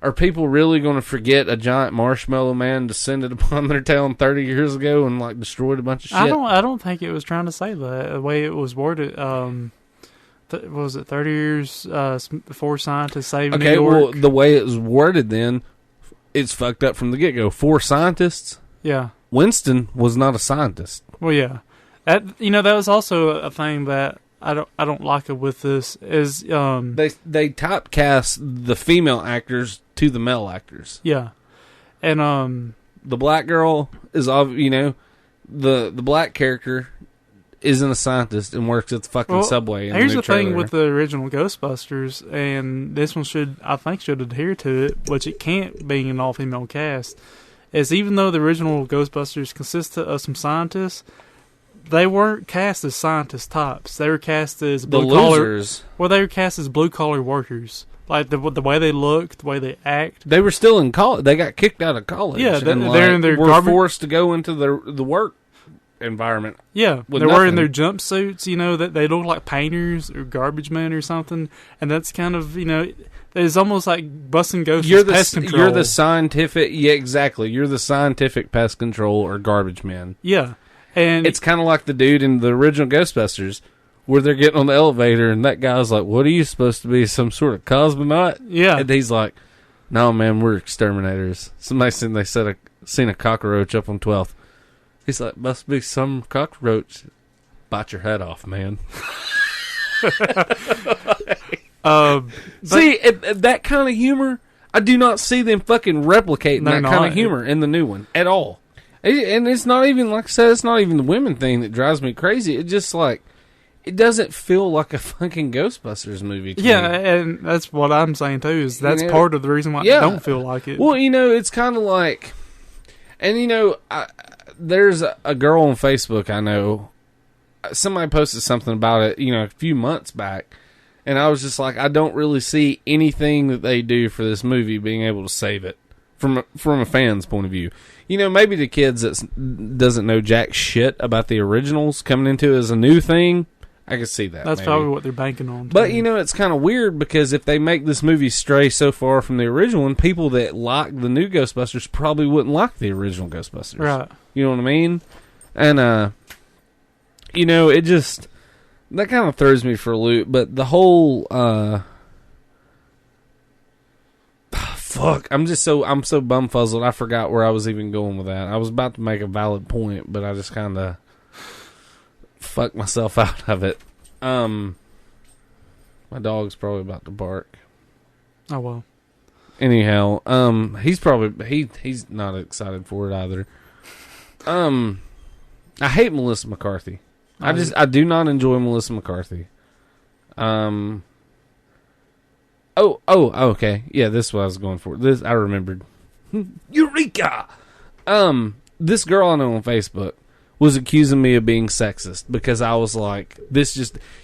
are people really going to forget a giant marshmallow man descended upon their town 30 years ago and, like, destroyed a bunch of shit? I don't think it was trying to say that. The way it was worded, was it 30 years before scientists saved New York? Okay, well, the way it was worded then, it's fucked up from the get-go. 4 scientists? Yeah. Winston was not a scientist. Well, yeah. That was also a thing that I don't like it with this is they typecast the female actors to the male actors. Yeah. And the black girl is the black character isn't a scientist and works at the fucking subway. Here's the thing with the original Ghostbusters, and this one I think should adhere to it, which it can't, being an all-female cast, is even though the original Ghostbusters consisted of some scientists, they weren't cast as scientist types. They were cast as blue-collar... Well, they were cast as blue-collar workers. Like, the way they look, the way they act. They were still in college. They got kicked out of college. Yeah, they're in their forced to go into the work environment. Yeah, they're wearing their jumpsuits, that they look like painters or garbage men or something. And that's kind of, it's almost like busting ghosts as pest control. You're the scientific... Yeah, exactly. You're the scientific pest control or garbage man. Yeah. And it's kind of like the dude in the original Ghostbusters, where they're getting on the elevator, and that guy's like, "What are you supposed to be, some sort of cosmonaut?" Yeah, and he's like, "No, man, we're exterminators." Somebody said they seen a cockroach up on 12th. He's like, "Must be some cockroach." Bite your head off, man. See, that kind of humor, I do not see them fucking replicating that kind of humor in the new one at all. And it's not even, like I said, it's not even the women thing that drives me crazy. It's just like, it doesn't feel like a fucking Ghostbusters movie to me. And that's what I'm saying too, is that's part of the reason why I don't feel like it. Well, it's kind of like, and there's a girl on Facebook I know, somebody posted something about it, a few months back, and I was just like, I don't really see anything that they do for this movie being able to save it from a fan's point of view. Maybe the kids that doesn't know jack shit about the originals coming into it as a new thing, I can see that. That's probably what they're banking on. But, it's kind of weird because if they make this movie stray so far from the original one, people that like the new Ghostbusters probably wouldn't like the original Ghostbusters. Right. You know what I mean? And, it just... That kind of throws me for a loop. But the whole... Fuck, I'm so bumfuzzled. I forgot where I was even going with that. I was about to make a valid point, but I just kind of fucked myself out of it. My dog's probably about to bark. Oh well. Anyhow, he's probably he's not excited for it either. I hate Melissa McCarthy. I do not enjoy Melissa McCarthy. Oh, okay. Yeah, this is what I was going for. This I remembered. Eureka! This girl I know on Facebook was accusing me of being sexist because I was like,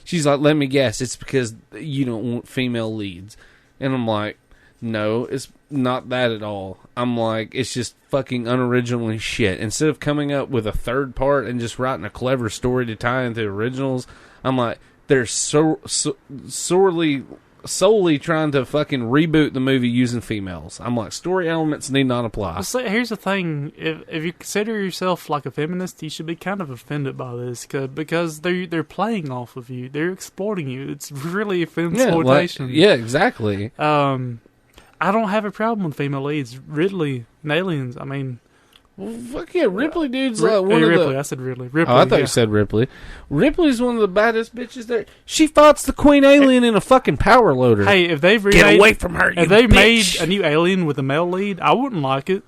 she's like, let me guess, it's because you don't want female leads. And I'm like, no, it's not that at all. I'm like, it's just fucking unoriginal and shit. Instead of coming up with a third part and just writing a clever story to tie into the originals, I'm like, they're solely trying to fucking reboot the movie using females. I'm like, story elements need not apply. Well, so here's the thing: if you consider yourself like a feminist, you should be kind of offended by this because they're playing off of you, they're exploiting you. It's really exploitation. Yeah, exactly. I don't have a problem with female leads. Ridley and Aliens. I mean. Well, fuck yeah, Ripley, dude's like one of Ripley. the... I said Ridley. Ripley. Oh, I thought you said Ripley. Ripley's one of the baddest bitches there. She fights the Queen Alien in a fucking power loader. Hey, if they've get away from her, if they made a new Alien with a male lead, I wouldn't like it.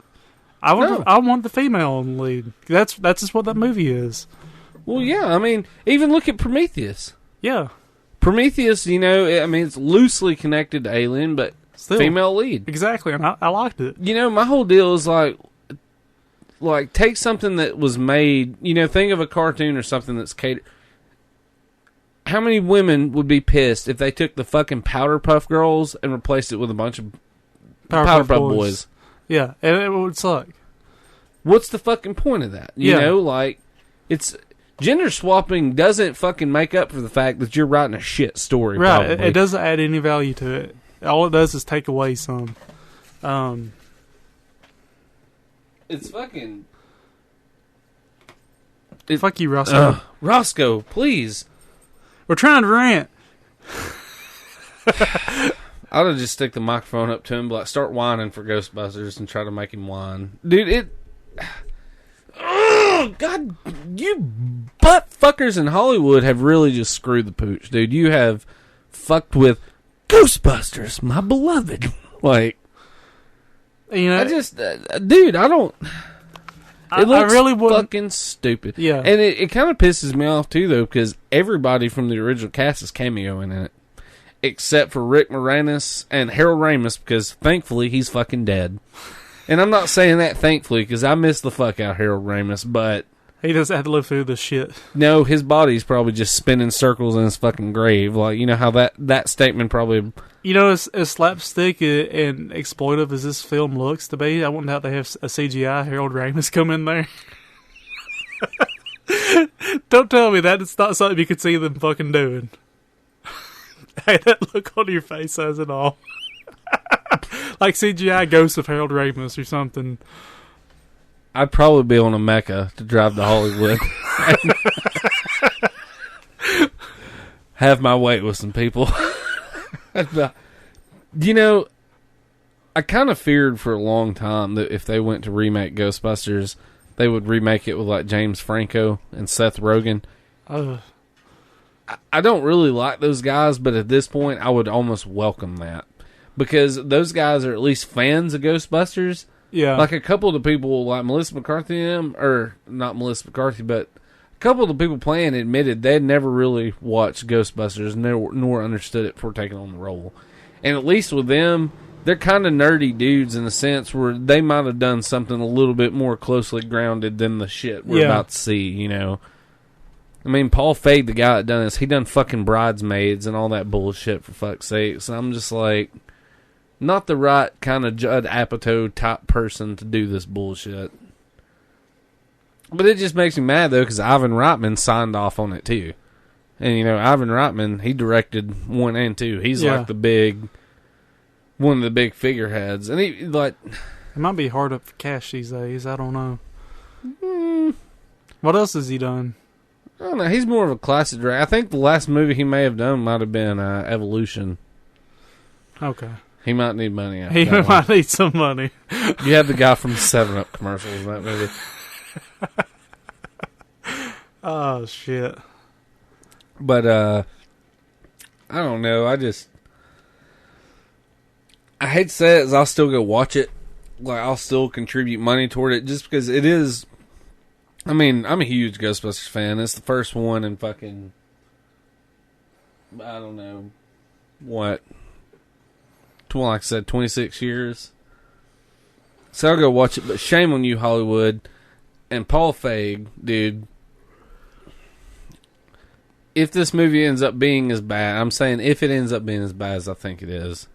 I want the female lead. That's just what that movie is. Well, yeah, I mean, even look at Prometheus. Yeah. Prometheus, it's loosely connected to Alien, but still, female lead. Exactly, and I liked it. My whole deal is like, take something that was made, think of a cartoon or something that's catered. How many women would be pissed if they took the fucking Powderpuff Girls and replaced it with a bunch of Powerpuff Boys? Yeah, and it would suck. What's the fucking point of that? You know, it's gender swapping doesn't fucking make up for the fact that you're writing a shit story. Right, probably. It doesn't add any value to it. All it does is take away some. It's fucking... Fuck you, Roscoe. Roscoe, please. We're trying to rant. I would just stick the microphone up to him, like, start whining for Ghostbusters and try to make him whine. Dude, oh, God, you butt fuckers in Hollywood have really just screwed the pooch, dude. You have fucked with Ghostbusters, my beloved. Like... I just, dude, I don't... It looks really wouldn't. fucking stupid. Yeah. And it kind of pisses me off, too, though, because everybody from the original cast is cameoing in it. Except for Rick Moranis and Harold Ramis, because thankfully he's fucking dead. And I'm not saying that thankfully, because I miss the fuck out of Harold Ramis, but... He doesn't have to live through this shit. No, his body's probably just spinning circles in his fucking grave. Like, you know how that statement probably... You know, as slapstick and exploitive as this film looks to be, I wonder how they have a CGI Harold Ramis come in there. Don't tell me that it's not something you could see them fucking doing. Hey, that look on your face says it all. Like CGI Ghost of Harold Ramis or something. I'd probably be on a Mecca to drive to Hollywood. Have my way with some people. You know, I kind of feared for a long time that if they went to remake Ghostbusters, they would remake it with like James Franco and Seth Rogen. I don't really like those guys, but at this point, I would almost welcome that. Because those guys are at least fans of Ghostbusters. Yeah. Like a couple of the people, like Melissa McCarthy and them, or not Melissa McCarthy, but a couple of the people playing admitted they'd never really watched Ghostbusters, nor understood it before taking on the role. And at least with them, they're kind of nerdy dudes in the sense where they might have done something a little bit more closely grounded than the shit we're about to see, you know. I mean, Paul Feig, the guy that done this, he done fucking Bridesmaids and all that bullshit, for fuck's sakes. And I'm just like, not the right kind of Judd Apatow type person to do this bullshit. But it just makes me mad, though, because Ivan Reitman signed off on it, too. And, you know, Ivan Reitman, he directed 1 and 2. He's like one of the big figureheads. And he, like... It might be hard up for cash these days. I don't know. What else has he done? I don't know. He's more of a classic director. I think the last movie he may have done might have been Evolution. Okay. He might need money. He might need some money. You had the guy from the 7-Up commercials in that movie. Oh, shit. But, I don't know. I hate to say it, I'll still go watch it. Like, I'll still contribute money toward it just because it is... I mean, I'm a huge Ghostbusters fan. It's the first one in fucking... I don't know... What? Like I said, 26 years. So I'll go watch it, but shame on you, Hollywood. And Paul Feig, dude... If this movie ends up being as bad... I'm saying if it ends up being as bad as I think it is...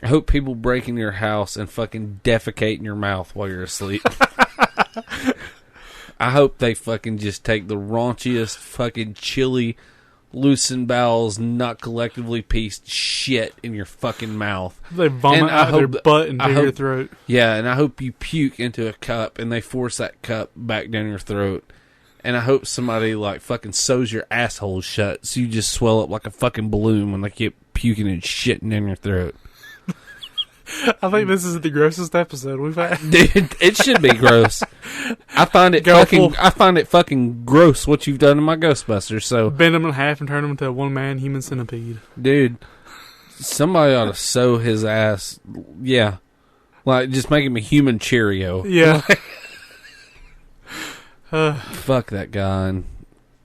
I hope people break into your house and fucking defecate in your mouth while you're asleep. I hope they fucking just take the raunchiest fucking chili, loosened bowels, not collectively pieced shit in your fucking mouth. They vomit out their butt into your throat. Yeah, and I hope you puke into a cup and they force that cup back down your throat. And I hope somebody like fucking sews your asshole shut so you just swell up like a fucking balloon when they keep puking and shitting in your throat. I think this is the grossest episode we've had. Dude, it should be gross. I find it fucking gross what you've done to my Ghostbusters. So bend him in half and turn him into a one-man human centipede. Dude, somebody ought to sew his ass. Yeah, like just make him a human Cheerio. Yeah. Fuck that guy.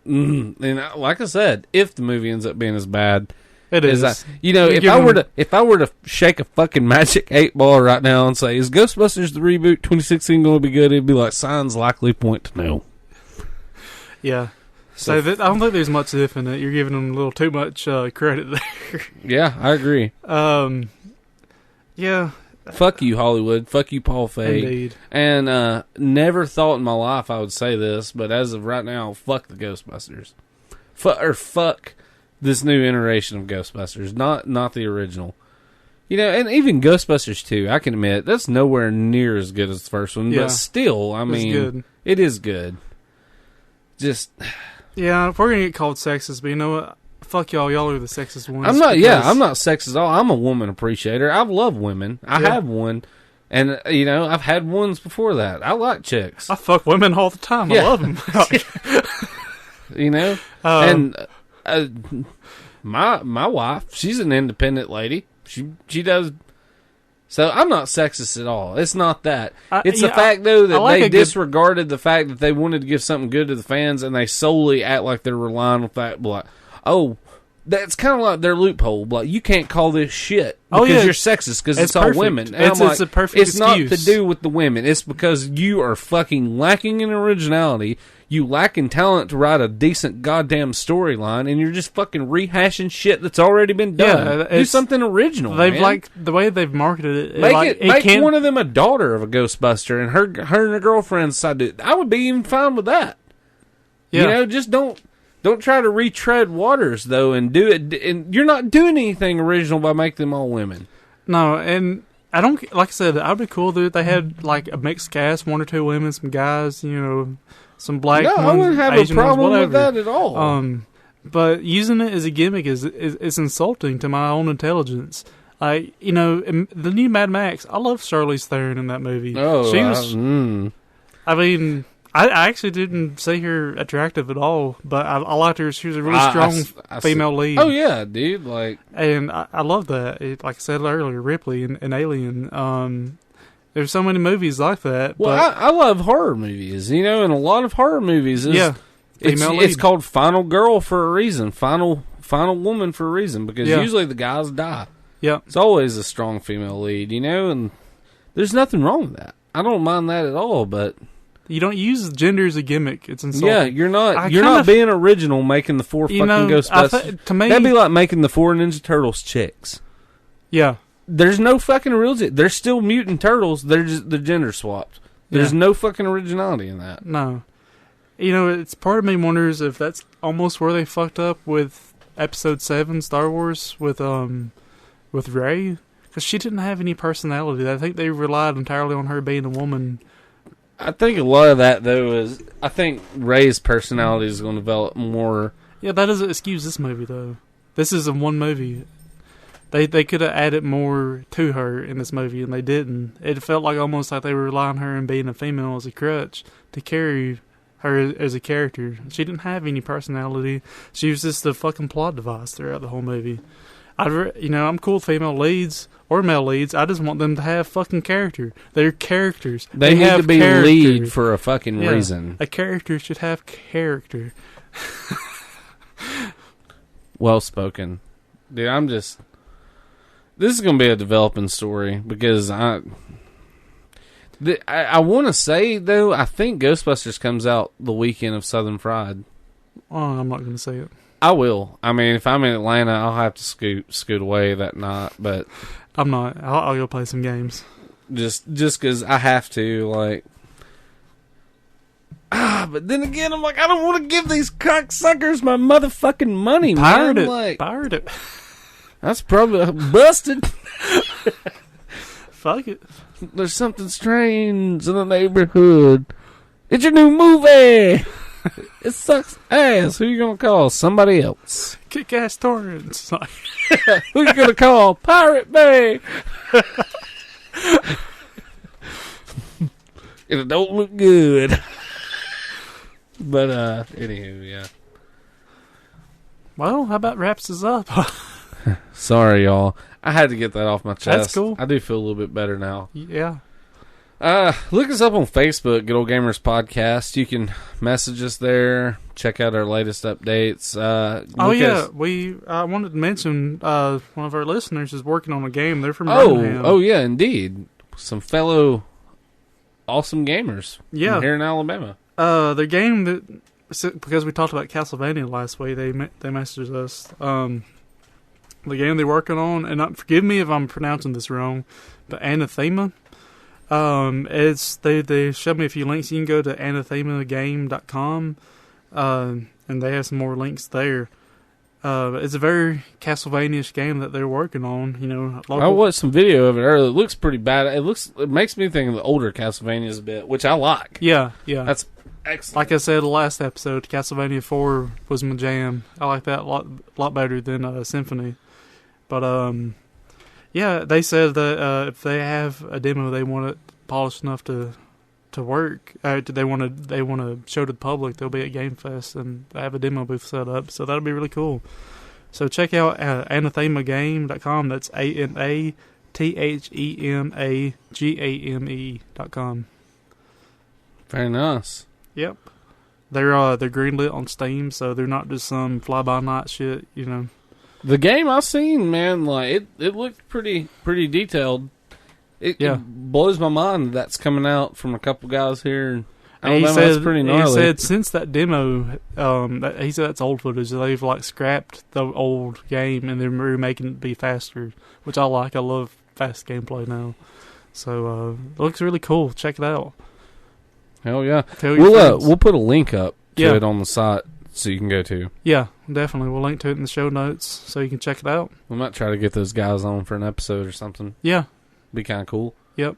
And like I said, if the movie ends up being as bad. It is. You know, if I were to shake a fucking magic 8-ball right now and say, is Ghostbusters the reboot 2016 going to be good? It'd be like signs likely point to no. Yeah. So I don't think there's much different in it. You're giving them a little too much credit there. Yeah, I agree. Yeah. Fuck you, Hollywood. Fuck you, Paul Feig. Indeed. And never thought in my life I would say this, but as of right now, fuck the Ghostbusters. Fuck this new iteration of Ghostbusters, not the original. You know, and even Ghostbusters 2, I can admit, that's nowhere near as good as the first one. Yeah. But still, I mean, it is good. Just... Yeah, if we're going to get called sexist, but you know what? Fuck y'all. Y'all are the sexist ones. I'm not sexist at all. I'm a woman appreciator. I love women. I have one. And, you know, I've had ones before that. I like chicks. I fuck women all the time. Yeah. I love them. You know? And... my wife, she's an independent lady. She does So I'm not sexist at all. It's not that. It's yeah, the fact, though, that like they disregarded the fact that they wanted to give something good to the fans, and they solely act like they're relying on that. Like, oh, that's kind of like their loophole. Like, you can't call this shit because you're sexist because it's all women. And it's a perfect It's excuse. not to do with the women. It's because you are fucking lacking in originality. You lack in talent to write a decent goddamn storyline, and you're just fucking rehashing shit that's already been done. Yeah, do something original. They've man. like the way they've marketed it. Make one of them a daughter of a Ghostbuster, and her and her girlfriend decide to. I would be even fine with that. Yeah. You know, just don't try to retread waters though, and do it. And you're not doing anything original by making them all women. No, and I don't like I said. I'd be cool if they had like a mixed cast, 1 or 2 women, some guys. You know. Some black ones, I wouldn't have Asian a problem ones, with that at all. But using it as a gimmick is insulting to my own intelligence. Like, you know, the new Mad Max, I love Charlize Theron in that movie. Oh, she was. I mean, I actually didn't see her attractive at all, but I liked her. She was a really strong female lead. Oh yeah, dude. Like, and I love that. Like I said earlier, Ripley and Alien. There's so many movies like that. Well, but I love horror movies, you know, and a lot of horror movies it's called Final Girl for a reason, Final Woman for a reason, because usually the guys die. Yeah, it's always a strong female lead, you know, and there's nothing wrong with that. I don't mind that at all, but you don't use gender as a gimmick. It's insulting. Yeah, you're not being original making the 4 fucking Ghostbusters. To me, that'd be like making the 4 Ninja Turtles chicks. Yeah. There's no fucking real. They're still mutant turtles. They're gender swapped. There's no fucking originality in that. No. You know, it's part of me wonders if that's almost where they fucked up with Episode 7 Star Wars with Rey, because she didn't have any personality. I think they relied entirely on her being a woman. I think a lot of that though is I think Rey's personality is going to develop more. Yeah, that doesn't excuse this movie though. This is a one movie. They could have added more to her in this movie, and they didn't. It felt like almost like they were relying on her and being a female as a crutch to carry her as a character. She didn't have any personality. She was just a fucking plot device throughout the whole movie. I'm cool with female leads or male leads. I just want them to have fucking character. They're characters. They need to be lead for a fucking reason. A character should have character. Well spoken. Dude, this is going to be a developing story because I want to say, though, I think Ghostbusters comes out the weekend of Southern Fried. Oh, I'm not going to say it. I will. I mean, if I'm in Atlanta, I'll have to scoot away that night, but I'm not. I'll go play some games. Just because I have to, like. But then again, I'm like, I don't want to give these cocksuckers my motherfucking money, man. Pirate it. That's probably busted. Fuck it. There's something strange in the neighborhood. It's your new movie. It sucks ass. Who you gonna call? Somebody else. Kick-ass torrents. Who you gonna call? Pirate Bay. It don't look good. But anywho, yeah. Well, how about wraps us up? Sorry, y'all. I had to get that off my chest. That's cool. I do feel a little bit better now. Yeah. Look us up on Facebook, Good Ole Gamers Podcast. You can message us there. Check out our latest updates. I wanted to mention one of our listeners is working on a game. They're from Birmingham. Oh, yeah, indeed. Some fellow awesome gamers from here in Alabama. The game that, because we talked about Castlevania last week, they messaged us. The game they're working on, and forgive me if I'm pronouncing this wrong, but Anathema. They showed me a few links. You can go to anathemagame.com, and they have some more links there. It's a very Castlevania-ish game that they're working on. You know, I watched some video of it earlier. It looks pretty bad. It makes me think of the older Castlevanias a bit, which I like. Yeah. That's excellent. Like I said the last episode, Castlevania 4 was my jam. I like that a lot better than Symphony. But they said that if they have a demo they want it polished enough to work, they want to show to the public, they'll be at Game Fest and they have a demo booth set up, so that'll be really cool. So check out anathemagame.com. That's THEMAGAME.com. Very nice. Yep. They're greenlit on Steam, so they're not just some fly-by-night shit, you know. The game I seen, man, like it looked pretty detailed. It blows my mind that's coming out from a couple guys here. That's pretty gnarly. He said since that demo, he said that's old footage. They've like scrapped the old game and they're remaking it be faster, which I like. I love fast gameplay now. So it looks really cool. Check it out. Hell yeah! We'll put a link up to it on the site so you can go to. Yeah, definitely. We'll link to it in the show notes so you can check it out. We might try to get those guys on for an episode or something. Yeah, be kind of cool. Yep.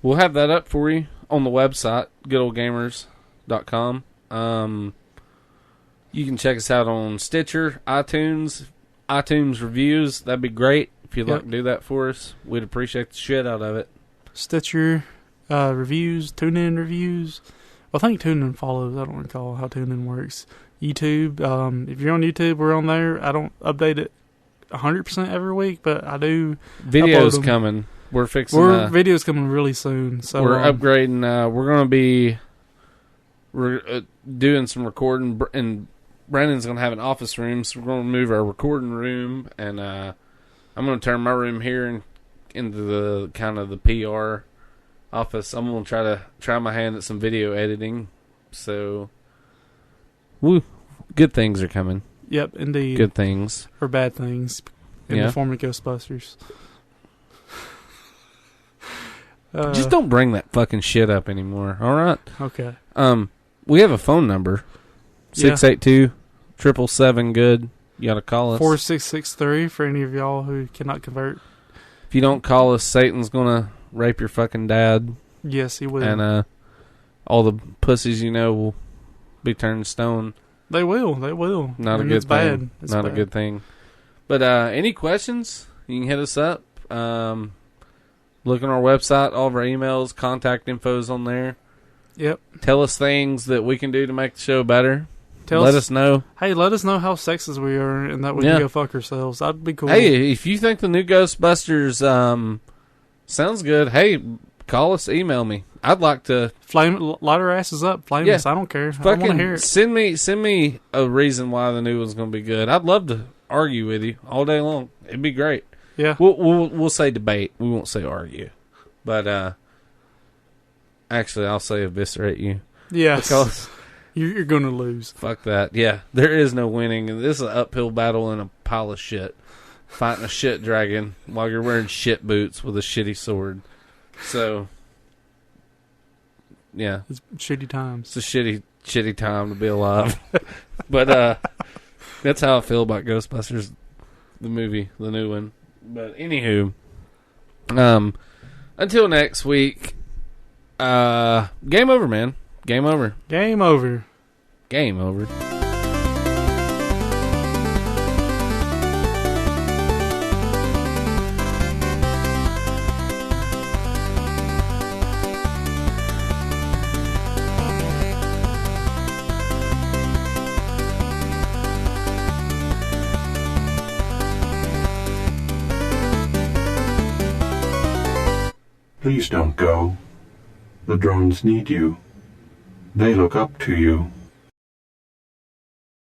We'll have that up for you on the website, goodolegamers.com. You can check us out on Stitcher, iTunes reviews. That'd be great if you'd like to do that for us. We'd appreciate the shit out of it. Stitcher reviews, TuneIn reviews. Well, I think TuneIn follows. I don't recall how TuneIn works. YouTube. If you're on YouTube, we're on there. I don't update it 100% every week, but I do. Videos coming. We're fixing. Videos coming really soon. So we're upgrading. We're going to be doing some recording, and Brandon's going to have an office room, so we're going to move our recording room, and I'm going to turn my room here into the kind of the PR office. I'm going to try my hand at some video editing. So, good things are coming. Yep, indeed. Good things. Or bad things in the form of Ghostbusters. Just don't bring that fucking shit up anymore, alright? Okay. We have a phone number. 682-777-GOOD. You gotta call us. 4663 for any of y'all who cannot convert. If you don't call us, Satan's gonna rape your fucking dad. Yes, he will. And all the pussies you know will be turned stone. They will. Not a good thing. Not a good thing. But any questions, you can hit us up. Look on our website. All of our emails, contact info's on there. Yep. Tell us things that we can do to make the show better. Let us know. Hey, let us know how sexist we are and that we can go fuck ourselves. That'd be cool. Hey, if you think the new Ghostbusters sounds good, hey, call us, email me. I'd like to light our asses up, flame us. I don't care. I want to hear it. Send me a reason why the new one's going to be good. I'd love to argue with you all day long. It'd be great. Yeah, we'll say debate. We won't say argue, but actually, I'll say eviscerate you. Yes, because you're going to lose. Fuck that. Yeah, there is no winning. This is an uphill battle in a pile of shit, fighting a shit dragon while you're wearing shit boots with a shitty sword. So, yeah, it's shitty times. It's a shitty time to be alive. But that's how I feel about Ghostbusters, the movie, the new one. But anywho, until next week, game over, man. Game over. Game over. Game over. Please don't go. The drones need you. They look up to you.